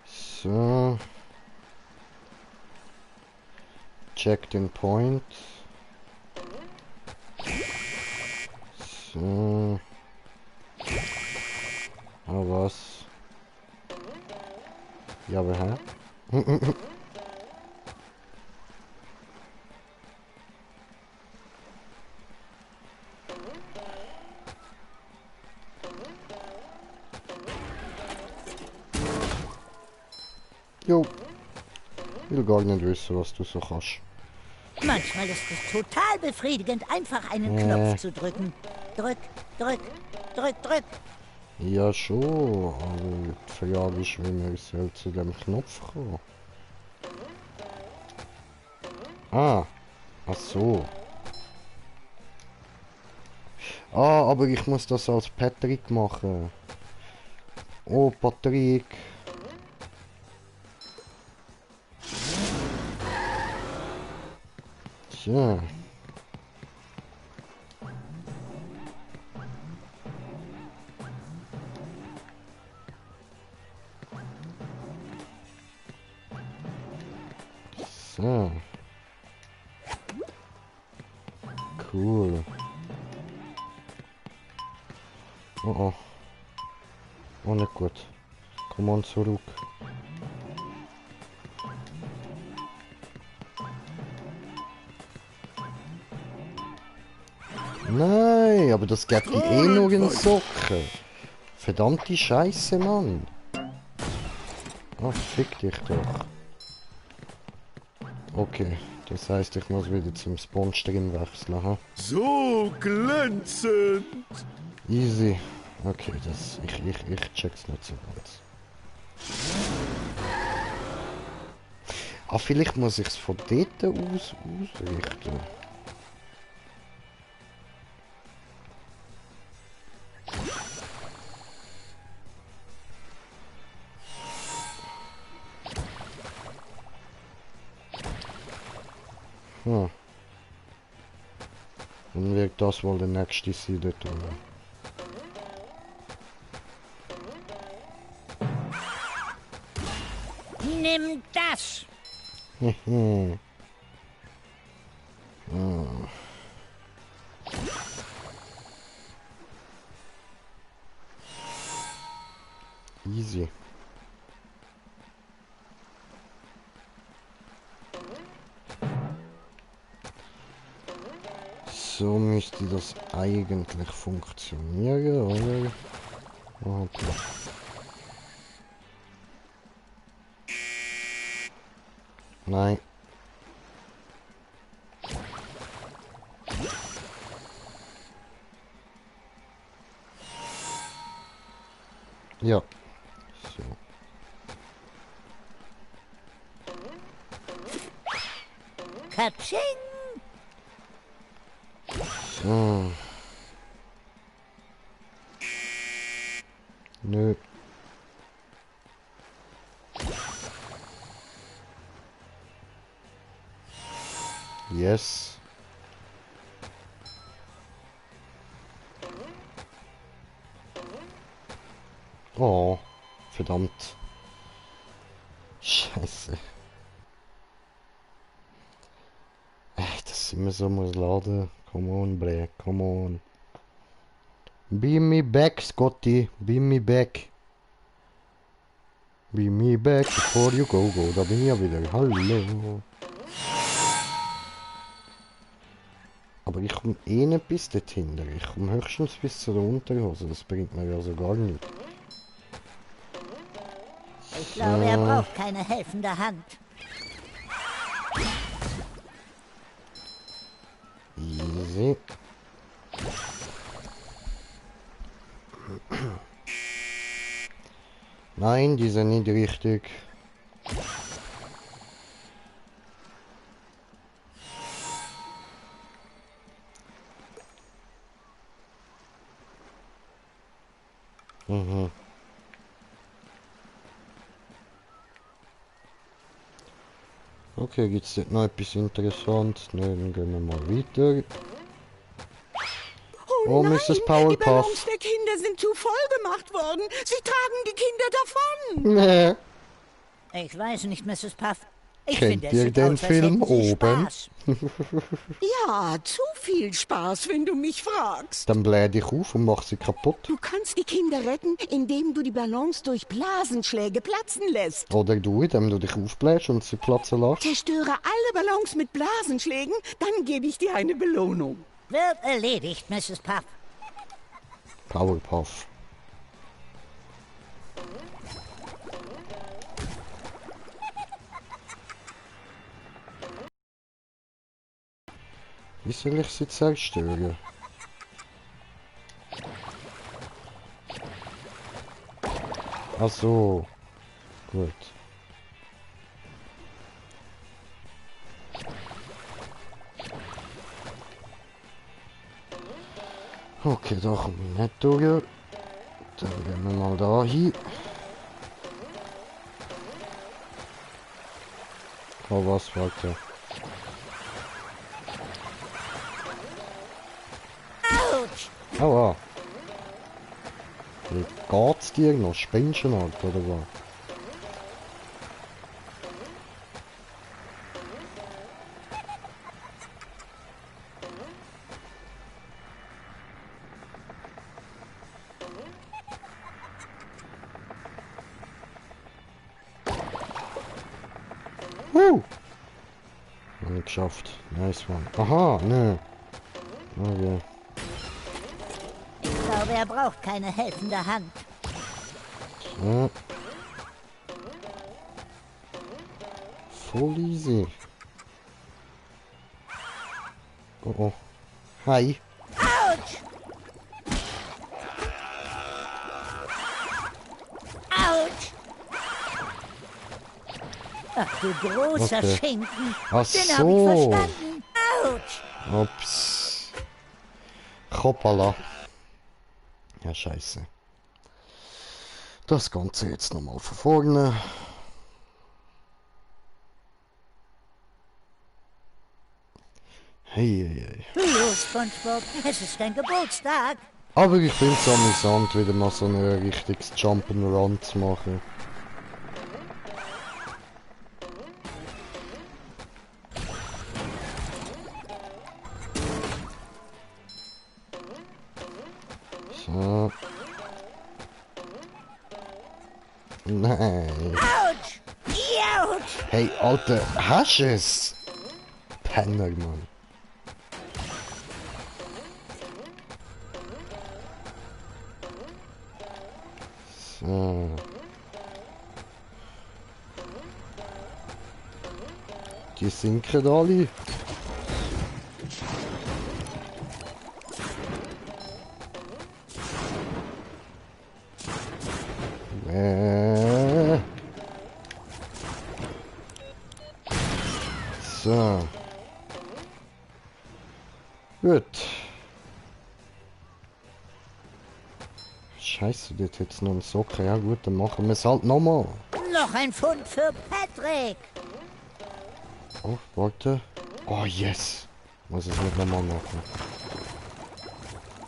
So. check den Point. So. Ah, was? Ja, aber hä? Jo. Ich will gar nicht wissen, was du so kannst. Manchmal ist es total befriedigend, einfach einen Knopf zu drücken. Drück, drück, drück, drück. Ja schon, aber die Frage ist, wie man soll zu dem Knopf kommen. Ah, ach so. Ah, aber ich muss das als Patrick machen. Oh, Patrick. Tja. So. Cool. Oh oh. Oh, nicht gut. Komm on zurück. Nein, aber das geht eh nur in Socken. Verdammte Scheiße, Mann. Ah, fick dich doch. Okay, das heißt, ich muss wieder zum Spawn-Stream wechseln, ha? So glänzend. Easy. Okay, ich check's nicht so ganz. Ah, vielleicht muss ich's von dort aus ausrichten. Hm. Dann wird das wohl der nächste sein dort drüben. Nimm das! Ah. Easy. So müsste das eigentlich funktionieren, oder? Okay. Nein. Ja. So. Katsching! So. Nö. Yes. Oh, verdammt. Scheiße. Das immer so muss laden. Come on, bre, come on. Beam me back, Scotty. Beam me back. Beam me back before you go. Da bin ich ja wieder. Hallo. Aber ich komme eh nicht bis dorthin. Ich komme höchstens bis zur Unterhose. Das bringt mir ja so gar nichts. Ich glaube, er braucht keine helfende Hand. Easy. Nein, die sind nicht richtig. Mhm. Okay, gibt's jetzt noch etwas Interessantes? Nein, dann gehen wir mal weiter. Oh, nein, Mrs. Die Powerpuff. Ballons der Kinder sind zu voll gemacht worden. Sie tragen die Kinder davon. Nee. Ich weiß nicht, Mrs. Puff. Ich Kennt finde, es ihr sieht den aus, als Film hätten Sie oben? Spaß. Ja, zu viel Spaß, wenn du mich fragst. Dann bläh dich auf und mach sie kaputt. Du kannst die Kinder retten, indem du die Ballons durch Blasenschläge platzen lässt. Oder du, indem du dich aufbläst und sie platzen lässt. Zerstöre alle Ballons mit Blasenschlägen, dann gebe ich dir eine Belohnung. Wird erledigt, Mrs. Puff. Powerpuff. Wie soll ich sie zerstören? Ach so. Gut. Okay, da komme ich nicht durch. Dann gehen wir mal da hin. Oh, was, warte. Autsch! Aua. Wie geht's dir noch? Spinnst du noch, oder was? Habe ich geschafft. Nice one. Aha, ne. Okay. Ich glaube, er braucht keine helfende Hand. So. Voll easy. Oh oh. Hi. Autsch! Autsch! Ach du großer Okay. Schinken. Ach Den habe ich so. verstanden. Autsch! Ups. Hoppala. Ja, scheiße. Das Ganze jetzt nochmal von vorne. Hey. Los, SpongeBob, es ist dein Geburtstag. Aber ich finde es amüsant, wieder mal so ein richtiges Jump'n'Run zu machen. So. Nein. Autsch! Autsch! Hey, Alter, hast du es? Penner, Mann. So. Die sinken alle. So. Gut. Scheiße, das jetzt noch ein Socken. Ja gut, dann machen wir es halt nochmal. Noch ein Pfund für Patrick. Oh, warte. Oh, yes. Muss es nicht nochmal machen.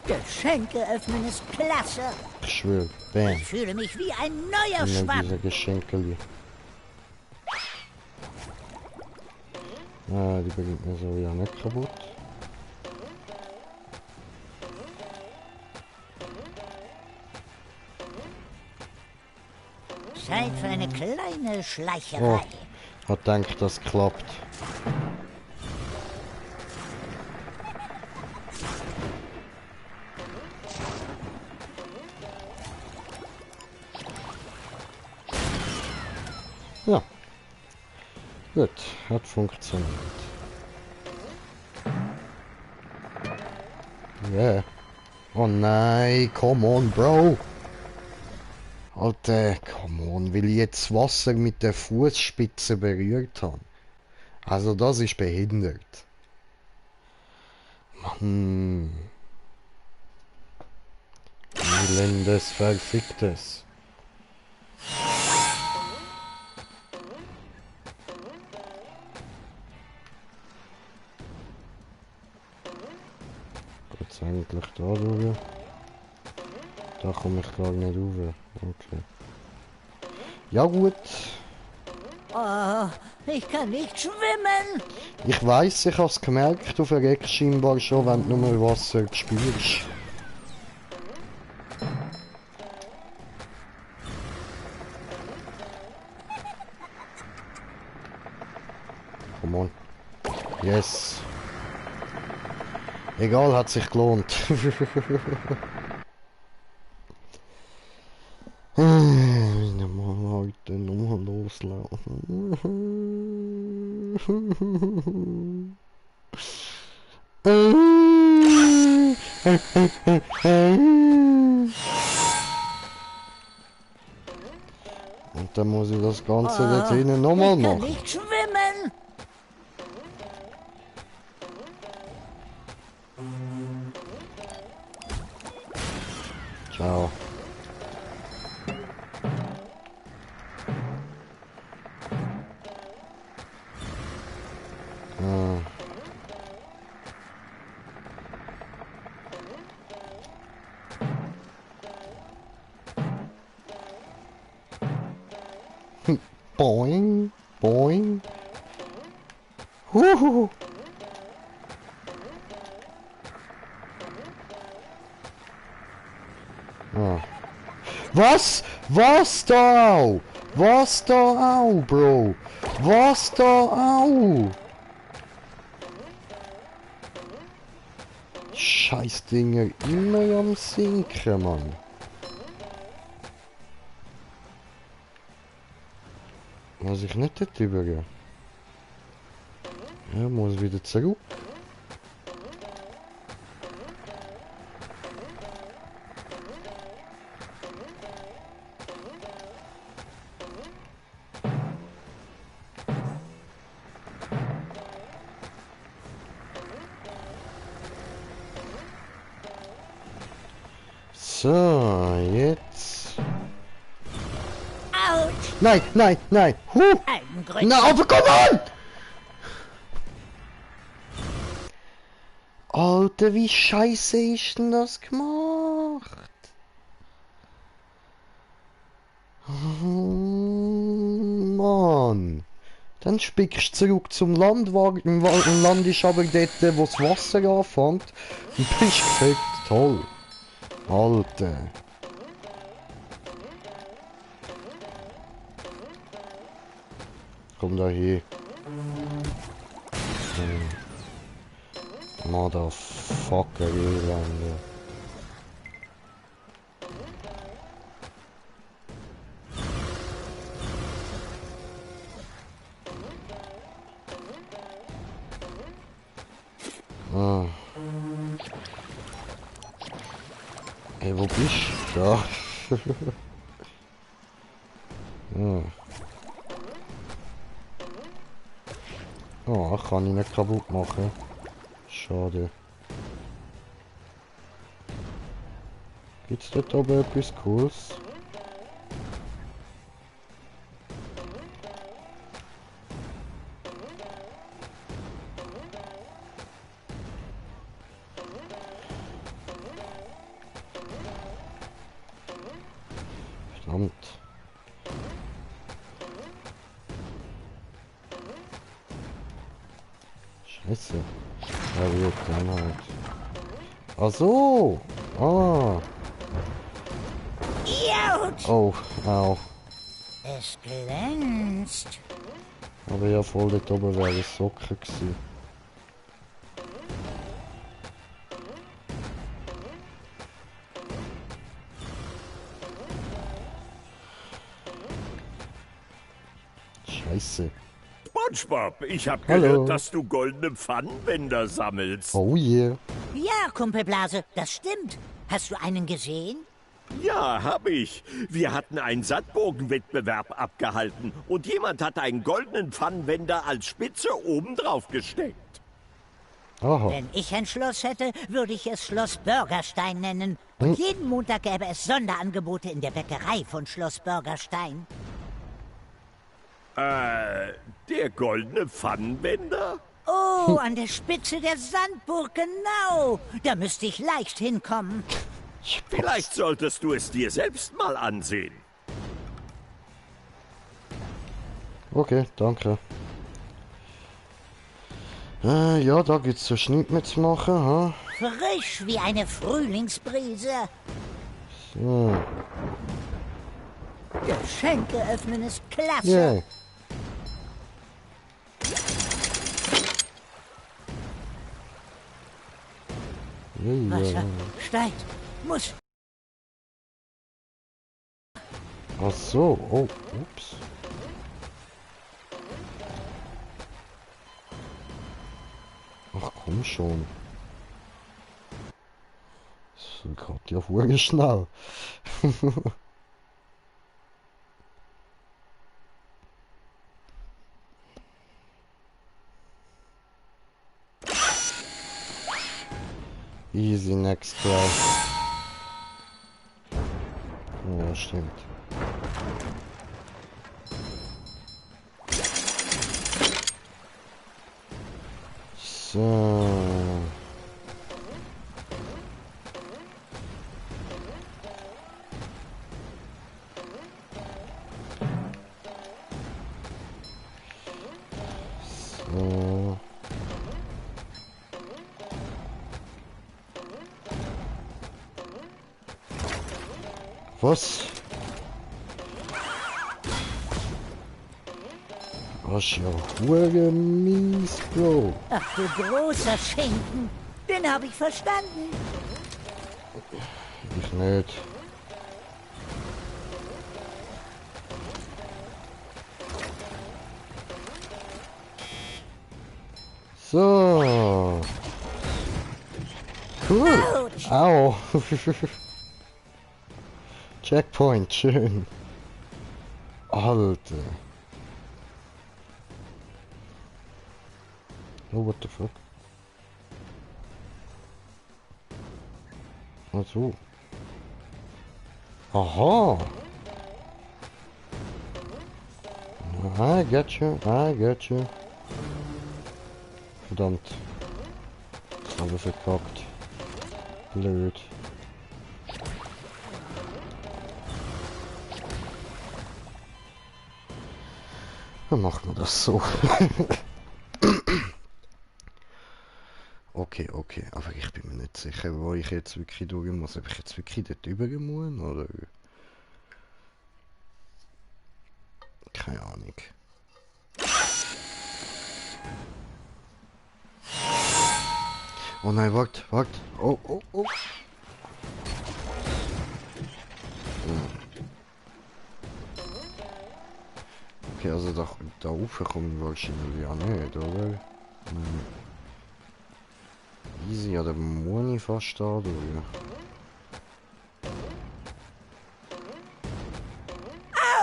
Geschenke öffnen ist klasse. Ich schwöre. Bam. Ich fühle mich wie ein neuer Und dann Schwamm. diese Geschenkeli. Ah, die bringt mir so ja nicht kaputt. Zeit für eine kleine Schleicherei. Oh, hat gedacht, das klappt. Ja. Gut, hat funktioniert. Yeah. Oh nein, come on, Bro. Alter, come on, weil ich jetzt Wasser mit der Fußspitze berührt habe. Also das ist behindert. Mann. Elendes Verficktes. Geht's eigentlich da durch? Da komme ich gar nicht rauf. Okay. Ja gut. Oh, ich kann nicht schwimmen. Ich weiss, ich hab's gemerkt, du verreckst scheinbar schon, wenn du nur Wasser spürst. Come on. Yes. Egal, hat sich gelohnt. Nochmal heute nochmal loslaufen. Und dann muss ich das Ganze dort hinten nochmal Ich kann machen. nicht schwimmen. Ciao. Boing, boing. Huhu. Ah. Was? Was da auch? Was da auch, Bro? Was da auch? Scheiß Dinger, immer am Sinken, Mann. Muss ich nicht dort übergehen? Ja, muss wieder zurück. So, jetzt. Autsch. Nein, nein, nein. Algengrün. Na, aber komm an! Alter, wie scheiße ist denn das gemacht? Mann. Dann spickst du zurück zum Landwagen. Im Land ist aber dort, wo das Wasser anfängt. Und bist gefickt. Toll. Alter. Komm da hier. Motherfucker, Elende. Ah. Ey, wo bist du? Da. Ja. Oh, kann ich nicht kaputt machen. Schade. Gibt's dort aber etwas Cooles? Verdammt. Scheiße. Ja gut, dann halt. Ach so. Ah. Autsch. Oh, au. Es glänzt. Aber ja, voll dort oben wäre es Socken gewesen. Scheiße. SpongeBob, ich habe Hallo. gehört, dass du goldene Pfannenwender sammelst. Oh yeah. Ja, Kumpelblase, das stimmt. Hast du einen gesehen? Ja, hab ich. Wir hatten einen Sandbogenwettbewerb abgehalten und jemand hat einen goldenen Pfannenwender als Spitze obendrauf gesteckt. Aha. Wenn ich ein Schloss hätte, würde ich es Schloss Bürgerstein nennen. Und jeden Montag gäbe es Sonderangebote in der Bäckerei von Schloss Bürgerstein. Der goldene Pfannenwender? Oh, an der Spitze der Sandburg, genau. Da müsste ich leicht hinkommen. Vielleicht solltest du es dir selbst mal ansehen. Okay, danke. Ja, da gibt's so nichts mehr zu machen, ha? Frisch wie eine Frühlingsbrise. So. Geschenke öffnen ist klasse. Yeah. Wasser steigt. Muss. Ach so, oh, ups. Ach komm schon. Das ist gerade ja vorher schnell. Easy next try. Ja, stimmt. So. So. Was? Das ist ja hure mies, Bro. Ach du großer Schinken. Den habe ich verstanden. Ich nicht. So. Cool. Autsch. Au. Checkpoint, schön. Alter. Oh, what the fuck? Ach so. Aha. I get you, I get you. Verdammt. Das habe ich verkackt. Blöd. Dann machen wir das so. Okay, okay, aber ich bin mir nicht sicher, wo ich jetzt wirklich durch muss. Ob ich jetzt wirklich dort rüber muss, oder? Keine Ahnung. Oh nein, warte, warte. Oh, oh, oh. Okay, also da rauf kommen wir wahrscheinlich ja nicht, oder? Easy, ja, da muss ich fast da durch.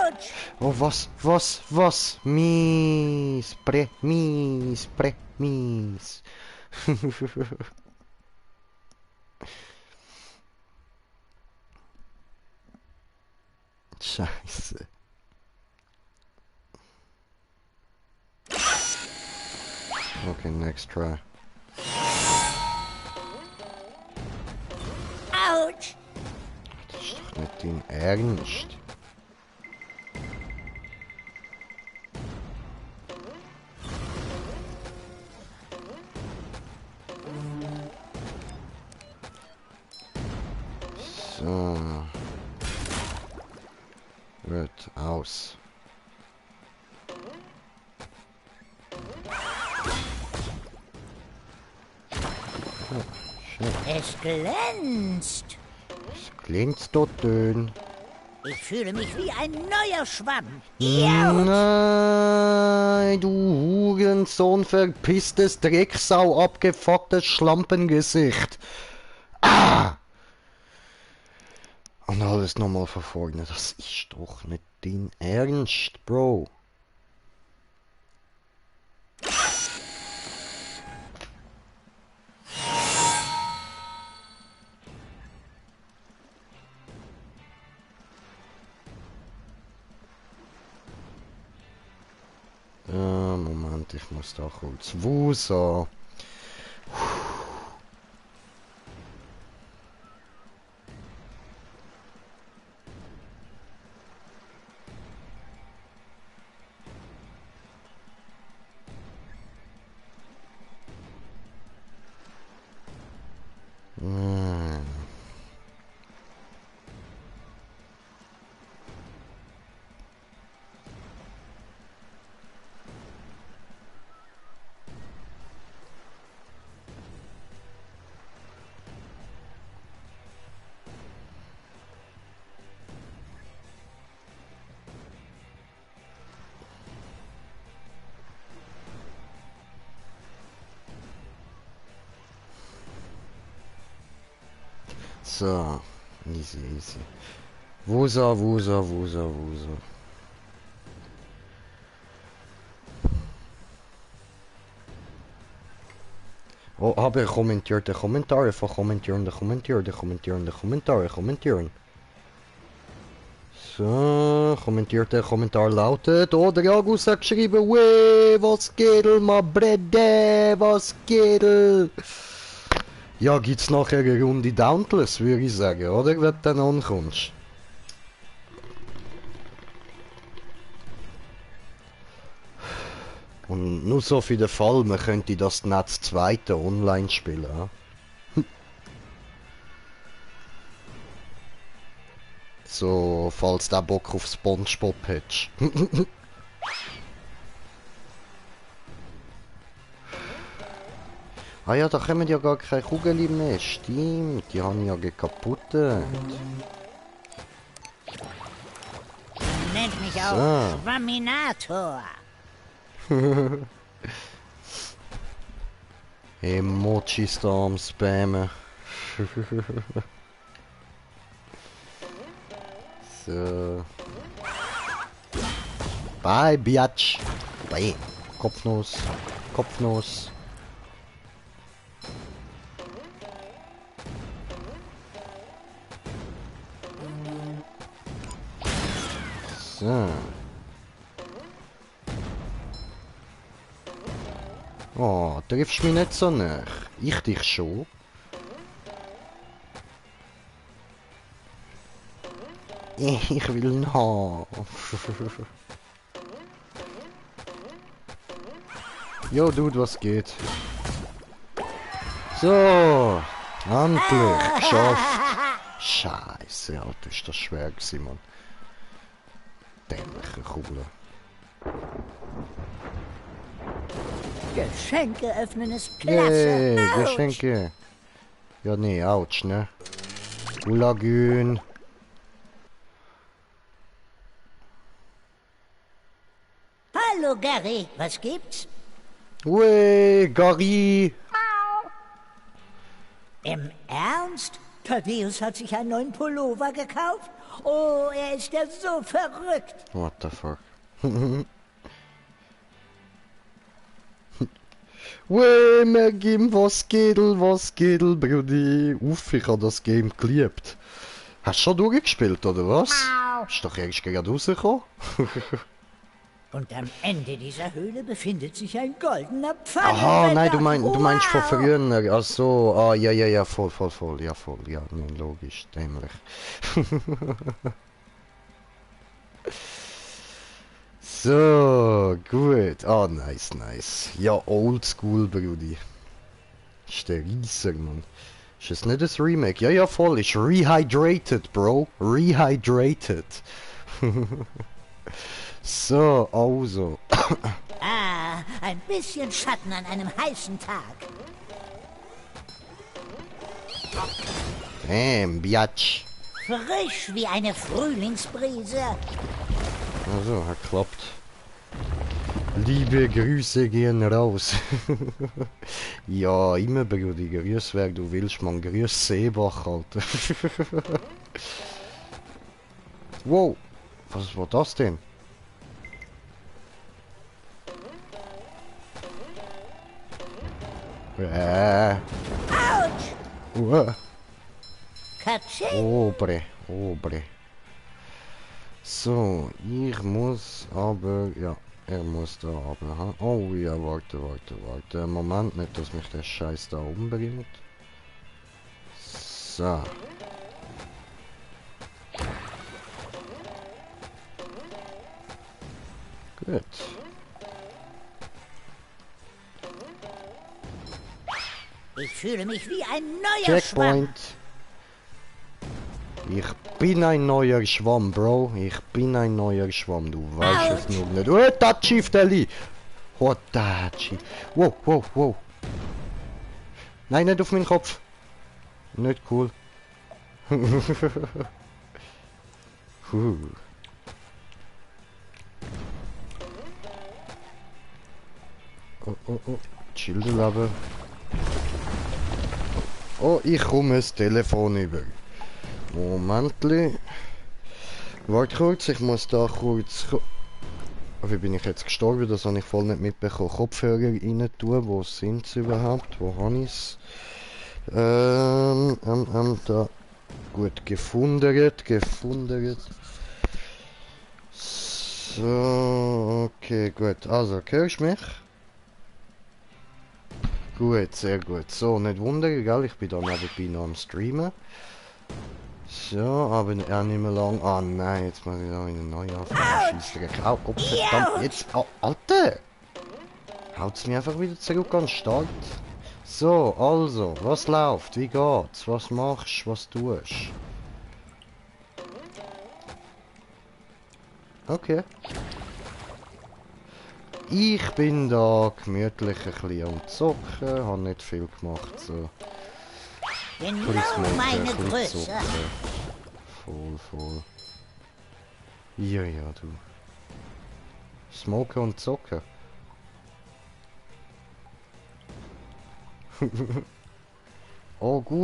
Autsch. Oh, was? Mies, mies. Scheiße. Okay, next try. Autsch. Das ist doch nicht dein Ernst. So. Wird aus. Oh, schön. Es glänzt. Es klingt dort dünn. Ich fühle mich wie ein neuer Schwamm. Nein, du Hurensohn, verpisstes Drecksau, abgefucktes Schlampengesicht. Ah! Und alles nochmal von vorne. Das ist doch nicht dein Ernst, Bro. Moment, ich muss da kurz wusa. So. Easy, easy. Wusa, wusa, wusa, wusa. Oh, aber kommentiert de Kommentare von kommentieren. So, kommentiert der Kommentar lautet, oder Agus hat geschrieben, weh, was geht, ma Brede, was geht? Ja, gibt's nachher eine Runde Dauntless, würde ich sagen, oder? Wenn du dann ankommst. Und nur so für den Fall, man könnte das Netz zweite online spielen. Ja? So, falls du Bock auf SpongeBob hättest. Ah ja, da kommen ja gar keine Kugeln mehr. Stimmt, die haben ja kaputt. Nennt mich auch Schwamminator. Emojis da am Spammen. So. Bye, Biatch. Bye. Kopfnuss. Kopfnuss. So. Oh, triffst mich nicht so nah. Ich dich schon. Ich will noch. Jo, Dude, was geht? So, endlich geschafft. Scheiße, Alter, ist das schwer gewesen, Mann. Dämliche Kugel. Geschenke öffnen ist klasse. Yay, Geschenke. Ja, nee, ouch, ne? Ulagün. Hallo Gary, was gibt's? Ue, Gary. Im Ernst? Thaddeus hat sich einen neuen Pullover gekauft? Oh, er ist ja so verrückt. What the fuck? Ue, Mergim, was geht, Brudi? Uff, ich hab das Game geliebt. Hast du schon durchgespielt, oder was? Ist doch erst gerade rausgekommen. Und am Ende dieser Höhle befindet sich ein goldener Pfannen. Aha, nein, du meinst von früher. Ach so, ah, ja, voll, ja, nee, logisch, dämlich. So, gut. Ah, nice. Ja, oldschool, Brudi. Ist der Rieser, Mann. Ist das nicht das Remake? Ja, voll, ist rehydrated, Bro. Rehydrated. So, also. Ah, ein bisschen Schatten an einem heißen Tag. Damn, Biatch. Frisch wie eine Frühlingsbrise. Also, hat klappt. Liebe Grüße gehen raus. Ja, immer Brudi, grüß wer du willst, man. Grüß Seebach, Alter. Wow, was war das denn? Autsch! Katsching! Obre. So, ich muss aber, ja, er muss da aber, ha? Oh ja, warte. Moment, nicht, dass mich der Scheiß da umbringt. So. Gut. Ich fühle mich wie ein neuer Schwamm. Checkpoint. Ich bin ein neuer Schwamm, Bro. Ich bin ein neuer Schwamm. Du weißt es nur nicht. Oh, Tachi, Ftelli. Oh, Tachi. Wow. Nein, nicht auf meinen Kopf. Nicht cool. Oh. Schilderleben. Oh, ich komme das Telefon über. Momentli. Warte kurz, ich muss da kurz... Wie bin ich jetzt gestorben? Das habe ich voll nicht mitbekommen. Kopfhörer rein tun. Wo sind sie überhaupt? Wo habe ich es? Da. Gut, gefunden. So, okay, gut. Also, hörst du mich? Gut, sehr gut. So, nicht wundern, gell? Ich bin da nebenbei noch am Streamen. So, aber auch nicht mehr lang. Ah nein, jetzt muss ich da wieder neu anfangen. Scheissdreck. Au, Gott verdammt, jetzt. Oh, Alter! Haut's mich einfach wieder zurück an den Start. So, also, was läuft? Wie geht's? Was machst du? Was tust? Okay. Ich bin da gemütlich ein bisschen am Zocken, habe nicht viel gemacht, so. Genau meine Größe. Voll. Ja, du. Smoken und zocken. Oh, gut.